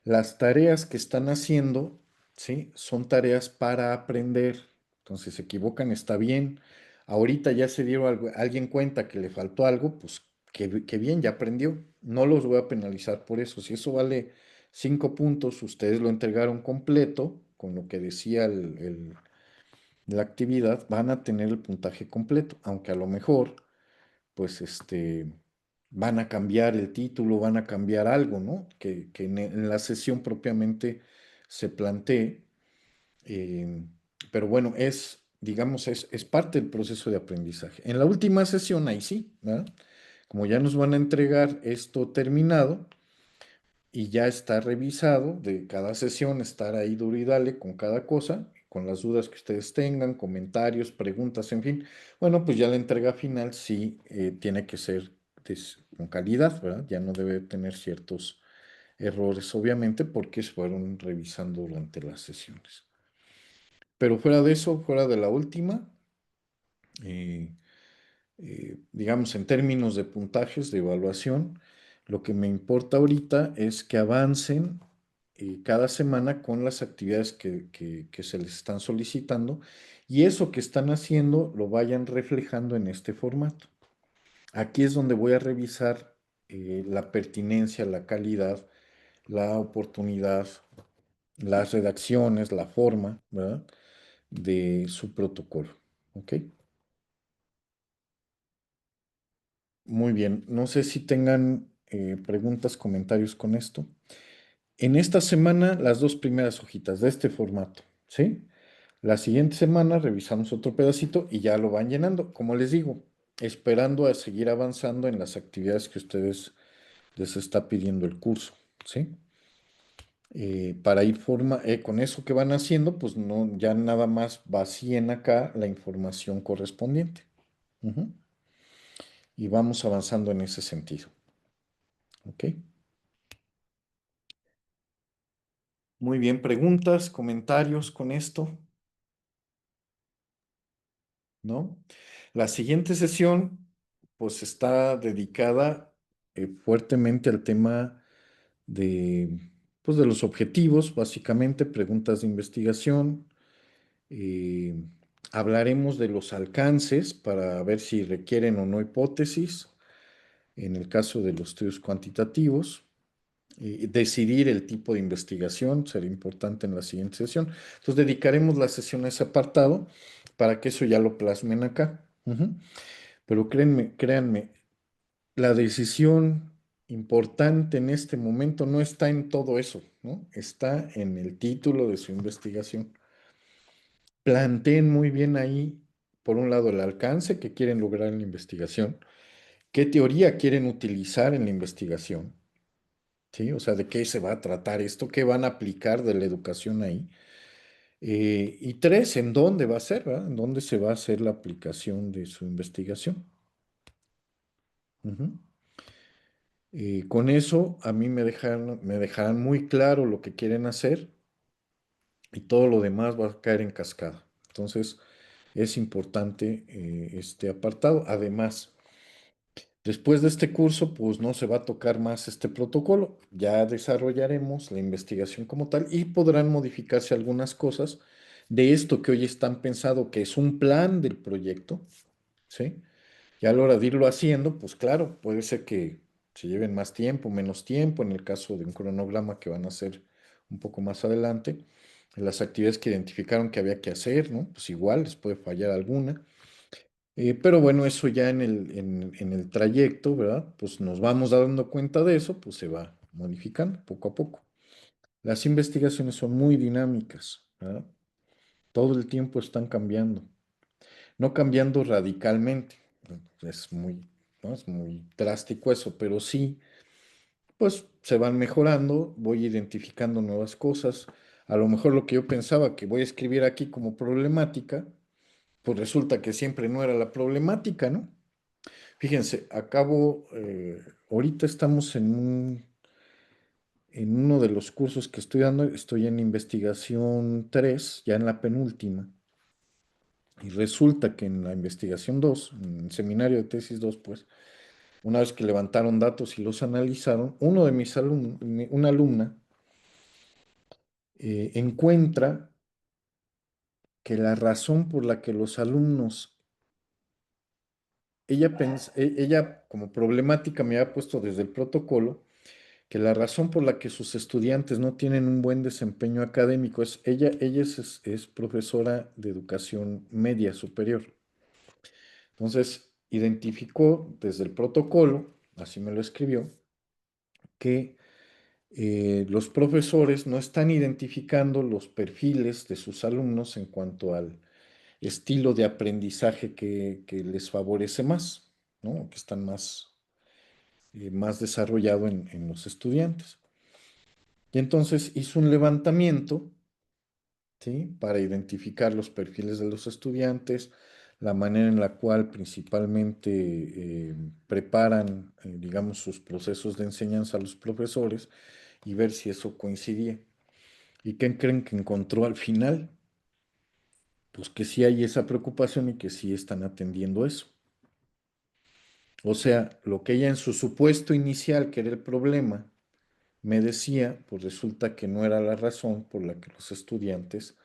Las tareas que están haciendo, ¿sí? Son tareas para aprender. Entonces, si se equivocan, está bien. Ahorita ya se dio alguien cuenta que le faltó algo, pues que bien, ya aprendió. No los voy a penalizar por eso. Si eso vale 5 puntos, ustedes lo entregaron completo, con lo que decía la actividad, van a tener el puntaje completo, aunque a lo mejor pues van a cambiar el título, van a cambiar algo, ¿no? Que en la sesión propiamente se plantee Eh, pero bueno, digamos, es parte del proceso de aprendizaje. En la última sesión, ahí sí, ¿verdad? Como ya nos van a entregar esto terminado y ya está revisado de cada sesión, estar ahí duro y dale con cada cosa, con las dudas que ustedes tengan, comentarios, preguntas, en fin. Bueno, pues ya la entrega final sí tiene que ser con calidad, ¿verdad? Ya no debe tener ciertos errores, obviamente, porque se fueron revisando durante las sesiones. Pero fuera de eso, fuera de la última, eh, digamos, en términos de puntajes de evaluación, lo que me importa ahorita es que avancen cada semana con las actividades que se les están solicitando y eso que están haciendo lo vayan reflejando en este formato. Aquí es donde voy a revisar la pertinencia, la calidad, la oportunidad, las redacciones, la forma, ¿verdad? De su protocolo. ¿Ok? Muy bien. No sé si tengan preguntas, comentarios con esto. En esta semana, las dos primeras hojitas de este formato, ¿sí? La siguiente semana revisamos otro pedacito y ya lo van llenando. Como les digo, esperando a seguir avanzando en las actividades que ustedes les está pidiendo el curso, ¿sí? Para ir con eso que van haciendo, pues no, ya nada más vacíen acá la información correspondiente. Ujú. Y vamos avanzando en ese sentido. ¿Ok? Muy bien, preguntas, comentarios con esto, ¿no? La siguiente sesión, pues está dedicada fuertemente al tema pues, de los objetivos, básicamente, preguntas de investigación. eh, Hablaremos de los alcances para ver si requieren o no hipótesis, en el caso de los estudios cuantitativos. Decidir el tipo de investigación será importante en la siguiente sesión. Entonces dedicaremos la sesión a ese apartado para que eso ya lo plasmen acá. Ujú. Pero créanme, la decisión importante en este momento no está en todo eso, ¿no? Está en el título de su investigación. Planteen muy bien ahí, por un lado, el alcance que quieren lograr en la investigación, qué teoría quieren utilizar en la investigación, ¿sí? O sea, de qué se va a tratar esto, qué van a aplicar de la educación ahí. Y tres, en dónde va a ser, ¿verdad? En dónde se va a hacer la aplicación de su investigación. Ujú. Con eso a mí me dejarán muy claro lo que quieren hacer y todo lo demás va a caer en cascada. Entonces, es importante este apartado. Además, después de este curso, pues no se va a tocar más este protocolo. Ya desarrollaremos la investigación como tal y podrán modificarse algunas cosas de esto que hoy están pensado que es un plan del proyecto, ¿sí? Y a la hora de irlo haciendo, pues claro, puede ser que se lleven más tiempo, menos tiempo, en el caso de un cronograma que van a hacer un poco más adelante. Las actividades que identificaron que había que hacer, ¿no? Pues igual les puede fallar alguna. Pero bueno, eso ya en el trayecto, ¿verdad? Pues nos vamos dando cuenta de eso, pues se va modificando poco a poco. Las investigaciones son muy dinámicas, ¿verdad? Todo el tiempo están cambiando, no cambiando radicalmente, es muy, ¿no? Es muy drástico eso, pero sí, pues se van mejorando, voy identificando nuevas cosas. A lo mejor lo que yo pensaba que voy a escribir aquí como problemática, pues resulta que siempre no era la problemática, ¿no? Fíjense, ahorita estamos en uno de los cursos que estoy dando, estoy en investigación 3, ya en la penúltima, y resulta que en la investigación 2, en el seminario de tesis 2, pues, una vez que levantaron datos y los analizaron, uno de mis alumnos, una alumna, encuentra que la razón por la que los alumnos, ella como problemática me había puesto desde el protocolo, que la razón por la que sus estudiantes no tienen un buen desempeño académico ella es profesora de educación media superior. Entonces, identificó desde el protocolo, así me lo escribió, que los profesores no están identificando los perfiles de sus alumnos en cuanto al estilo de aprendizaje que les favorece más, ¿no? Que están más desarrollado en los estudiantes. Y entonces hizo un levantamiento, ¿sí? Para identificar los perfiles de los estudiantes, la manera en la cual principalmente preparan, digamos, sus procesos de enseñanza a los profesores y ver si eso coincidía. ¿Y qué creen que encontró al final? Pues que sí hay esa preocupación y que sí están atendiendo eso. O sea, lo que ella en su supuesto inicial, que era el problema, me decía, pues resulta que no era la razón por la que los estudiantes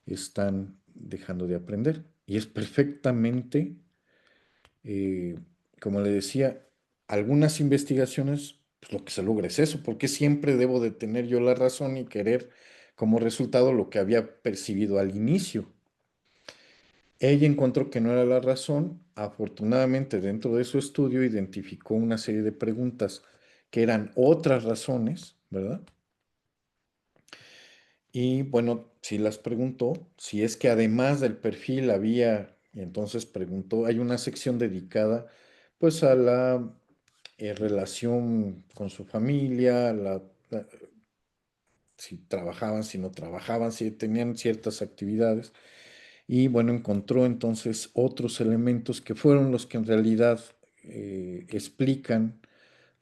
están dejando de aprender. Y es perfectamente, eh, como le decía, algunas investigaciones, pues lo que se logra es eso, porque siempre debo de tener yo la razón y querer como resultado lo que había percibido al inicio. Ella encontró que no era la razón. Afortunadamente, dentro de su estudio identificó una serie de preguntas que eran otras razones, ¿verdad? Y bueno, sí las preguntó, si es que además del perfil había, y entonces preguntó, hay una sección dedicada pues a la relación con su familia, si trabajaban, si no trabajaban, si tenían ciertas actividades. Y bueno, encontró entonces otros elementos que fueron los que en realidad explican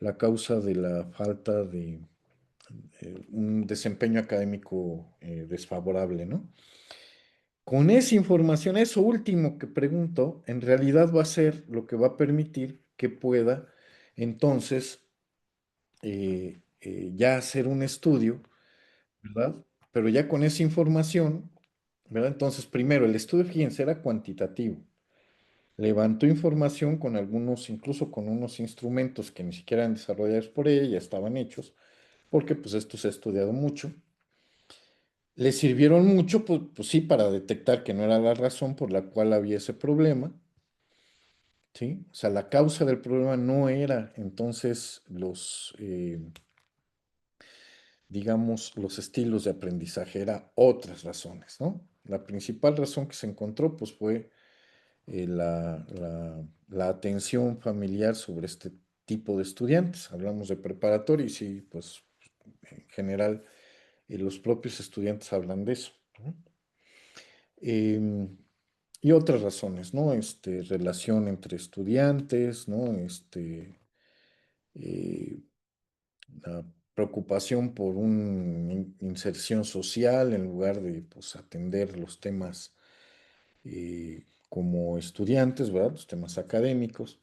la causa de la falta de un desempeño académico desfavorable, ¿no? Con esa información, eso último que pregunto, en realidad va a ser lo que va a permitir que pueda entonces ya hacer un estudio, ¿verdad? Pero ya con esa información, ¿verdad? Entonces, primero, el estudio, fíjense, era cuantitativo. Levantó información con algunos, incluso con unos instrumentos que ni siquiera eran desarrollados por ella, ya estaban hechos, porque pues esto se ha estudiado mucho. Le sirvieron mucho, pues sí, para detectar que no era la razón por la cual había ese problema, ¿sí? O sea, la causa del problema no era entonces digamos, los estilos de aprendizaje, era otras razones, ¿no? La principal razón que se encontró, pues fue la atención familiar sobre este tipo de estudiantes. Hablamos de preparatoria y sí, pues en general los propios estudiantes hablan de eso, ¿no? Y otras razones, ¿no? Relación entre estudiantes, ¿no? Eh, la preocupación por una inserción social en lugar de, pues, atender los temas como estudiantes, ¿verdad? Los temas académicos.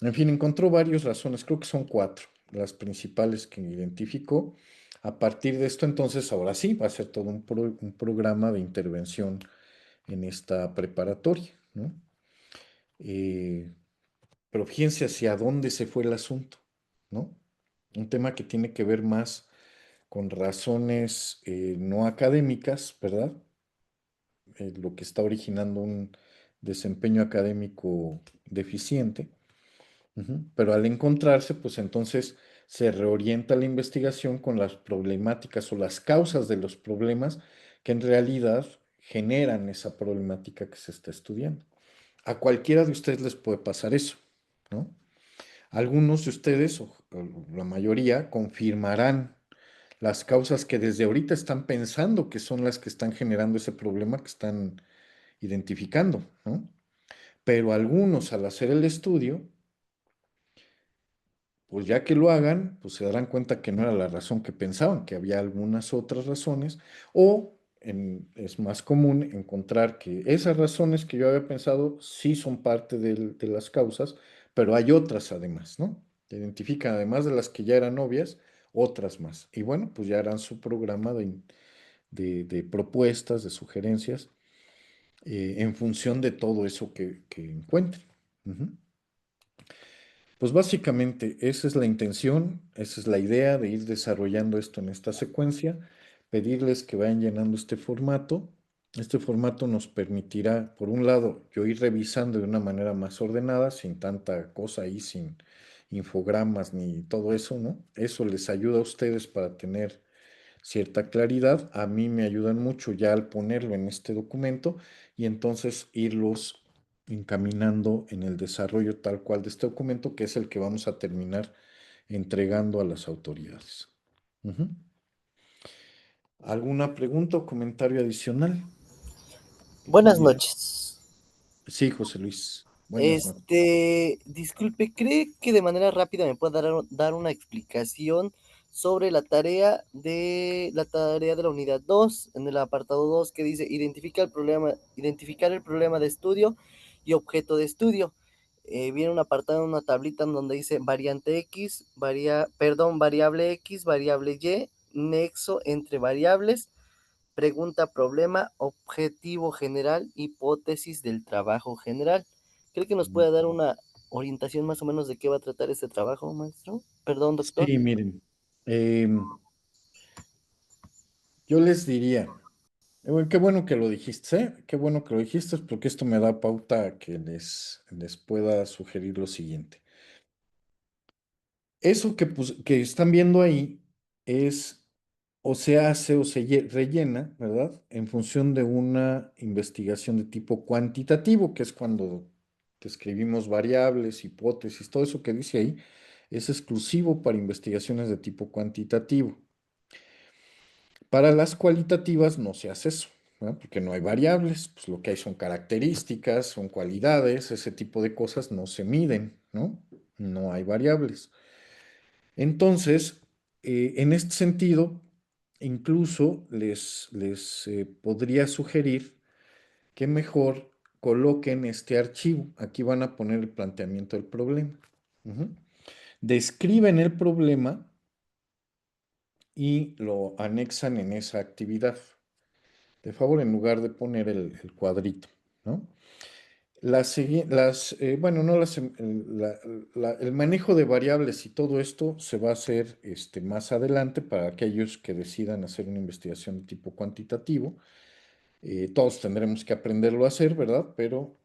En fin, encontró varias razones, creo que son 4, las principales que identificó. A partir de esto, entonces, ahora sí, va a ser todo un programa de intervención en esta preparatoria, ¿no? Eh, pero fíjense hacia dónde se fue el asunto, ¿no? Un tema que tiene que ver más con razones no académicas, ¿verdad? Lo que está originando un desempeño académico deficiente. Pero al encontrarse, pues entonces se reorienta la investigación con las problemáticas o las causas de los problemas que en realidad generan esa problemática que se está estudiando. A cualquiera de ustedes les puede pasar eso, ¿no? Algunos de ustedes, o la mayoría, confirmarán las causas que desde ahorita están pensando que son las que están generando ese problema que están identificando, ¿no? Pero algunos al hacer el estudio, pues ya que lo hagan, pues se darán cuenta que no era la razón que pensaban, que había algunas otras razones, o es más común encontrar que esas razones que yo había pensado sí son parte de las causas, pero hay otras además, ¿no? Se identifican además de las que ya eran obvias, otras más. Y bueno, pues ya harán su programa de propuestas, de sugerencias, en función de todo eso que encuentren. Pues básicamente esa es la intención, esa es la idea de ir desarrollando esto en esta secuencia, pedirles que vayan llenando este formato. Este formato nos permitirá, por un lado, yo ir revisando de una manera más ordenada, sin tanta cosa ahí, sin infogramas ni todo eso, ¿no? Eso les ayuda a ustedes para tener cierta claridad. A mí me ayudan mucho ya al ponerlo en este documento y entonces irlos encaminando en el desarrollo tal cual de este documento, que es el que vamos a terminar entregando a las autoridades. Ujú. ¿Alguna pregunta o comentario adicional? Buenas Bien. noches. Sí, José Luis. Buenas noches. Disculpe, ¿cree que de manera rápida me pueda dar una explicación sobre la tarea de la unidad 2 en el apartado 2 que dice identificar el problema de estudio y objeto de estudio? Viene un apartado, una tablita en donde dice variante X, variable X, variable Y, nexo entre variables, pregunta, problema, objetivo general, hipótesis del trabajo general. ¿Cree que nos pueda dar una orientación más o menos de qué va a tratar este trabajo, maestro? Perdón, doctor. Sí, miren, yo les diría, qué bueno que lo dijiste, ¿eh? Qué bueno que lo dijiste, porque esto me da pauta a que les pueda sugerir lo siguiente. Eso que están viendo ahí es o se hace o rellena, ¿verdad? En función de una investigación de tipo cuantitativo, que es cuando describimos variables, hipótesis, todo eso que dice ahí, es exclusivo para investigaciones de tipo cuantitativo. Para las cualitativas no se hace eso, ¿verdad? Porque no hay variables, pues lo que hay son características, son cualidades, ese tipo de cosas no se miden, ¿no? No hay variables. Entonces, en este sentido, incluso les podría sugerir que mejor coloquen este archivo. Aquí van a poner el planteamiento del problema. Ujú. Describen el problema y lo anexan en esa actividad. De favor, en lugar de poner el cuadrito, ¿no? Bueno, no el manejo de variables y todo esto se va a hacer más adelante para aquellos que decidan hacer una investigación de tipo cuantitativo. Todos tendremos que aprenderlo a hacer, ¿verdad? Pero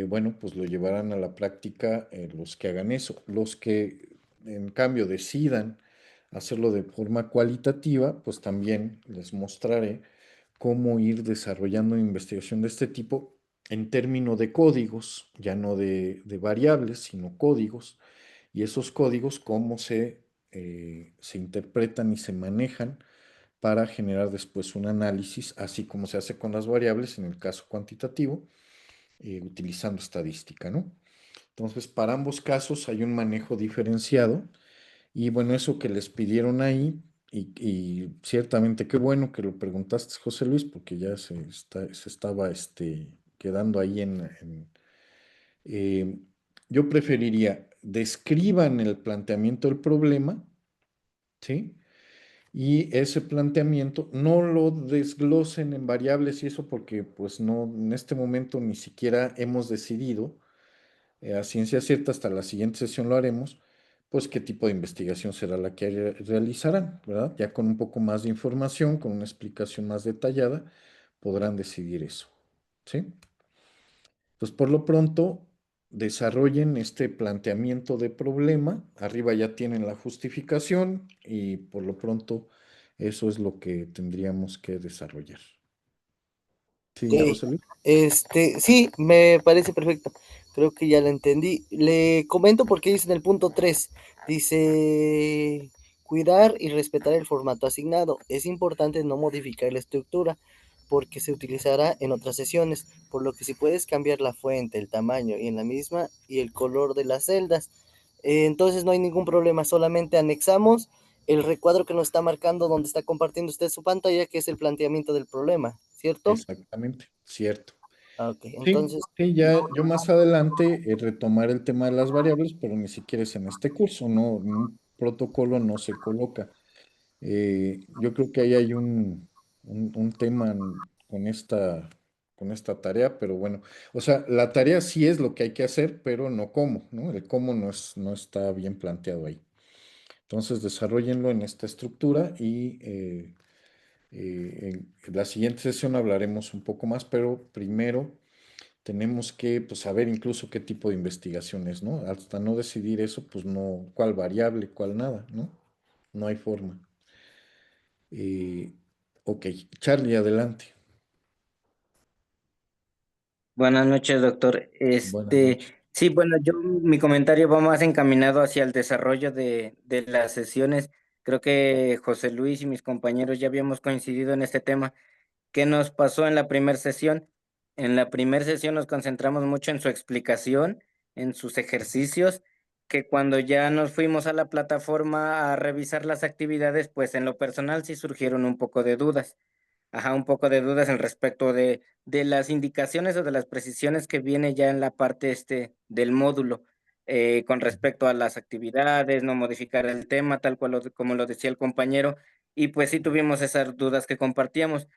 bueno, pues lo llevarán a la práctica los que hagan eso. Los que en cambio decidan hacerlo de forma cualitativa, pues también les mostraré cómo ir desarrollando una investigación de este tipo en términos de códigos, ya no de variables, sino códigos, y esos códigos cómo se interpretan y se manejan para generar después un análisis, así como se hace con las variables en el caso cuantitativo, utilizando estadística, ¿no? Entonces, para ambos casos hay un manejo diferenciado y bueno, eso que les pidieron ahí, y ciertamente qué bueno que lo preguntaste, José Luis, porque ya se estaba quedando ahí eh, yo preferiría describan el planteamiento del problema, ¿sí? Y ese planteamiento no lo desglosen en variables y eso porque pues no, en este momento ni siquiera hemos decidido a ciencia cierta, hasta la siguiente sesión lo haremos, pues qué tipo de investigación será la que realizarán, ¿verdad? Ya con un poco más de información, con una explicación más detallada, podrán decidir eso, ¿sí? Entonces, por lo pronto, desarrollen este planteamiento de problema, arriba ya tienen la justificación y por lo pronto eso es lo que tendríamos que desarrollar. ¿Sí, Ok, José Luis? sí, me parece perfecto. Creo que ya lo entendí. Le comento porque dice en el punto 3, dice cuidar y respetar el formato asignado. Es importante no modificar la estructura porque se utilizará en otras sesiones, por lo que si puedes cambiar la fuente, el tamaño y en la misma y el color de las celdas, entonces no hay ningún problema, solamente anexamos el recuadro que nos está marcando donde está compartiendo usted su pantalla, que es el planteamiento del problema, ¿cierto? Exactamente, cierto. Ah, ok, Sí, entonces, sí, ya yo más adelante retomar el tema de las variables, pero ni siquiera es en este curso, no, en un protocolo no se coloca. Yo creo que ahí hay un tema con esta tarea, pero bueno, o sea, la tarea sí es lo que hay que hacer, pero no cómo, ¿no? El cómo no está bien planteado ahí. Entonces, desarróllenlo en esta estructura y en la siguiente sesión hablaremos un poco más, pero primero tenemos que pues, saber incluso qué tipo de investigaciones, ¿no? Hasta no decidir eso, pues no, cuál variable, cuál nada, ¿no? No hay forma. Eh, ok, Charlie, adelante. Buenas noches, doctor. Buenas noches. Sí, bueno, mi comentario va más encaminado hacia el desarrollo de las sesiones. Creo que José Luis y mis compañeros ya habíamos coincidido en este tema. ¿Qué nos pasó en la primera sesión? En la primera sesión nos concentramos mucho en su explicación, en sus ejercicios, que cuando ya nos fuimos a la plataforma a revisar las actividades, pues en lo personal sí surgieron un poco de dudas. Ajá, un poco de dudas al respecto de las indicaciones o de las precisiones que viene ya en la parte del módulo con respecto a las actividades, no modificar el tema tal cual como lo decía el compañero, y pues sí tuvimos esas dudas que compartíamos.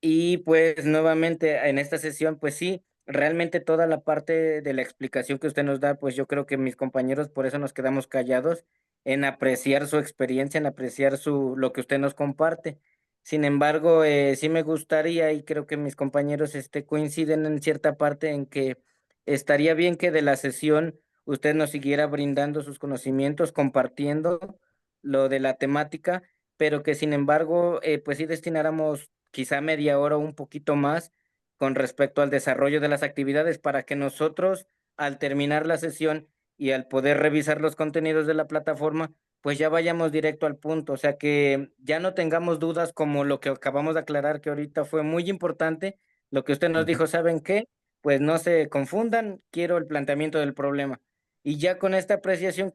Y pues nuevamente en esta sesión, pues sí, realmente toda la parte de la explicación que usted nos da, pues yo creo que mis compañeros por eso nos quedamos callados en apreciar su experiencia, en apreciar lo que usted nos comparte. Sin embargo, sí me gustaría, y creo que mis compañeros coinciden en cierta parte en que estaría bien que de la sesión usted nos siguiera brindando sus conocimientos, compartiendo lo de la temática, pero que sin embargo, pues sí destináramos quizá media hora o un poquito más con respecto al desarrollo de las actividades para que nosotros, al terminar la sesión y al poder revisar los contenidos de la plataforma, pues ya vayamos directo al punto, o sea que ya no tengamos dudas como lo que acabamos de aclarar que ahorita fue muy importante, lo que usted nos dijo, ¿saben qué? Pues no se confundan, quiero el planteamiento del problema. Y ya con esta apreciación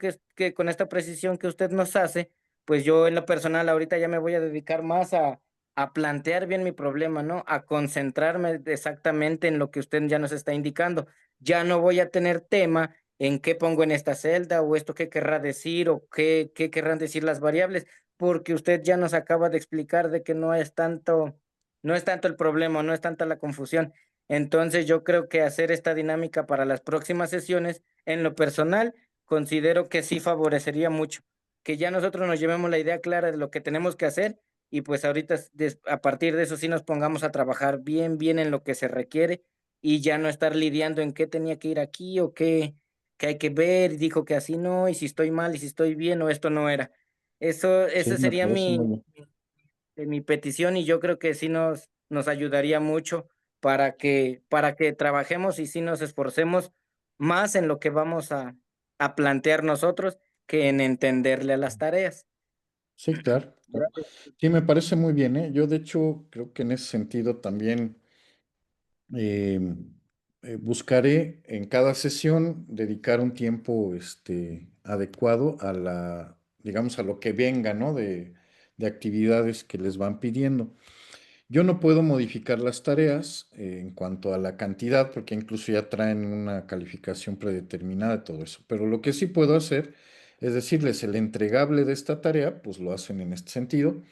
con esta precisión que usted nos hace, pues yo en lo personal ahorita ya me voy a dedicar más a plantear bien mi problema, ¿no? A concentrarme exactamente en lo que usted ya nos está indicando. Ya no voy a tener tema en qué pongo en esta celda o esto qué querrá decir o qué querrán decir las variables, porque usted ya nos acaba de explicar de que no es tanto el problema, no es tanta la confusión. Entonces yo creo que hacer esta dinámica para las próximas sesiones, en lo personal, considero que sí favorecería mucho, que ya nosotros nos llevemos la idea clara de lo que tenemos que hacer y pues ahorita a partir de eso sí nos pongamos a trabajar bien en lo que se requiere y ya no estar lidiando en qué tenía que ir aquí o qué hay que ver, y dijo que así no, y si estoy mal, y si estoy bien, o esto no era. Sí, Esa me sería parece muy bien. mi petición, y yo creo que sí nos ayudaría mucho para que trabajemos y sí nos esforcemos más en lo que vamos a plantear nosotros que en entenderle a las tareas. Sí, claro. Claro. Sí, me parece muy bien, ¿eh? Yo, de hecho, creo que en ese sentido también eh, buscaré en cada sesión dedicar un tiempo adecuado a digamos, a lo que venga, ¿no? De actividades que les van pidiendo. Yo no puedo modificar las tareas en cuanto a la cantidad, porque incluso ya traen una calificación predeterminada de todo eso. Pero lo que sí puedo hacer es decirles el entregable de esta tarea, pues lo hacen en este sentido.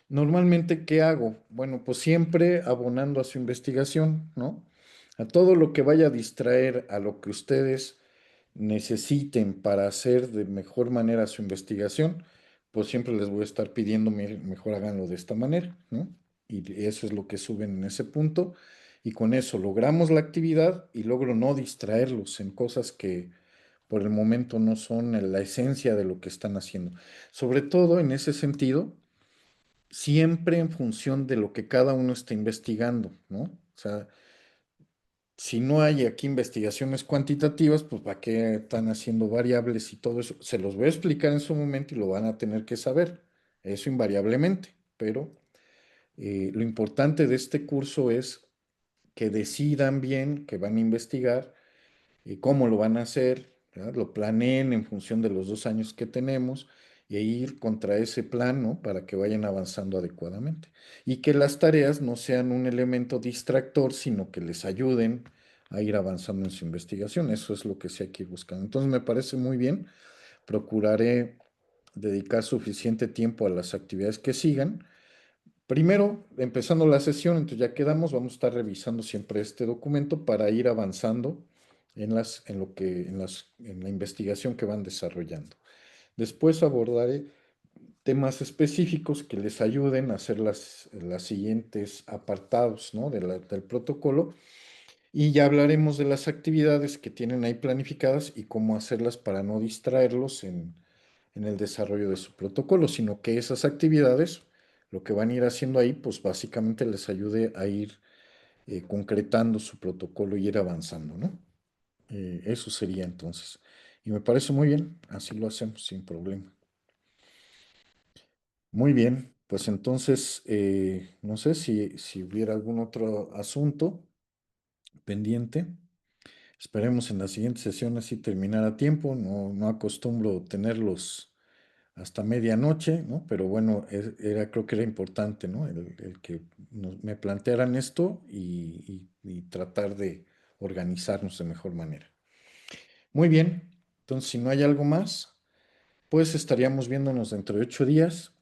Normalmente, ¿qué hago? Bueno, pues siempre abonando a su investigación, ¿no? A todo lo que vaya a distraer a lo que ustedes necesiten para hacer de mejor manera su investigación, pues siempre les voy a estar pidiendo mejor háganlo de esta manera, ¿no? Y eso es lo que suben en ese punto. Y con eso logramos la actividad y logro no distraerlos en cosas que por el momento no son la esencia de lo que están haciendo. Sobre todo en ese sentido siempre en función de lo que cada uno está investigando, ¿no? O sea, si no hay aquí investigaciones cuantitativas, pues ¿para qué están haciendo variables y todo eso? Se los voy a explicar en su momento y lo van a tener que saber, eso invariablemente, pero lo importante de este curso es que decidan bien que van a investigar cómo lo van a hacer, ¿verdad? Lo planeen en función de los 2 años que tenemos y ir contra ese plan, ¿no? Para que vayan avanzando adecuadamente. Y que las tareas no sean un elemento distractor, sino que les ayuden a ir avanzando en su investigación. Eso es lo que sí hay que ir buscando. Entonces me parece muy bien. Procuraré dedicar suficiente tiempo a las actividades que sigan. Primero, empezando la sesión, entonces ya quedamos, vamos a estar revisando siempre este documento para ir avanzando en la investigación que van desarrollando. Después abordaré temas específicos que les ayuden a hacer las siguientes apartados, ¿no? Del protocolo. Y ya hablaremos de las actividades que tienen ahí planificadas y cómo hacerlas para no distraerlos en el desarrollo de su protocolo, sino que esas actividades, lo que van a ir haciendo ahí, pues básicamente les ayude a ir concretando su protocolo y ir avanzando, ¿no? Eso sería entonces. Y me parece muy bien, así lo hacemos sin problema. Muy bien, pues entonces, no sé si hubiera algún otro asunto pendiente. Esperemos en la siguiente sesión así terminar a tiempo. No acostumbro tenerlos hasta medianoche, ¿no? Pero bueno, creo que era importante, ¿no? El que me plantearan esto y tratar de organizarnos de mejor manera. Muy bien, entonces si no hay algo más, pues estaríamos viéndonos dentro de 8 días.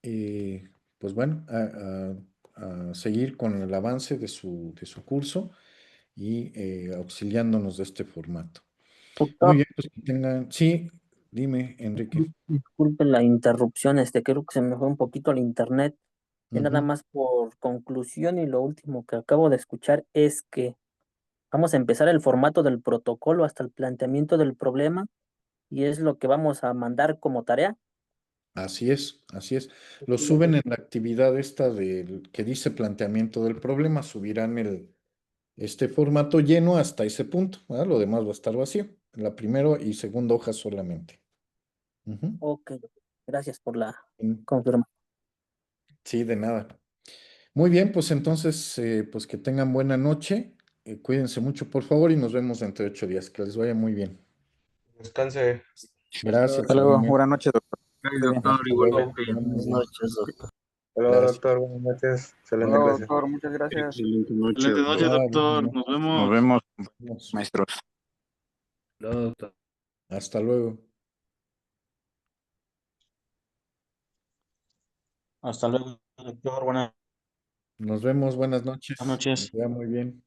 Pues bueno, a seguir con el avance de su curso y auxiliándonos de este formato. Muy Doctor, bien, pues que tengan. Sí, dime, Enrique. disculpe la interrupción, creo que se me fue un poquito el internet. Y nada Ujú. más por conclusión y lo último que acabo de escuchar es que vamos a empezar el formato del protocolo hasta el planteamiento del problema y es lo que vamos a mandar como tarea. Así es, así es. Lo suben en la actividad esta que dice planteamiento del problema, subirán este formato lleno hasta ese punto, ¿verdad? Lo demás va a estar vacío. La primera y segunda hoja solamente. Ujú. Ok, gracias por la Mm, confirmación. Sí, de nada. Muy bien, pues entonces, pues que tengan buena noche. Cuídense mucho, por favor, y nos vemos dentro de 8 días. Que les vaya muy bien. Descanse. Gracias, Hasta luego, igualmente. buenas noches, doctor. Gracias, Esté bien. doctor, Hasta luego. igualmente. Buenas noches, doctor. Hasta luego, Gracias. doctor. Buenas noches. Hasta Excelente luego, clase. doctor, muchas gracias. Excelente noche, Excelente noche, Ah, doctor. bueno, Nos Nos vemos. vemos, vamos. maestros. Hasta luego. Hasta luego, doctor. Buenas Nos vemos. Buenas noches. Que noches. te vaya muy bien.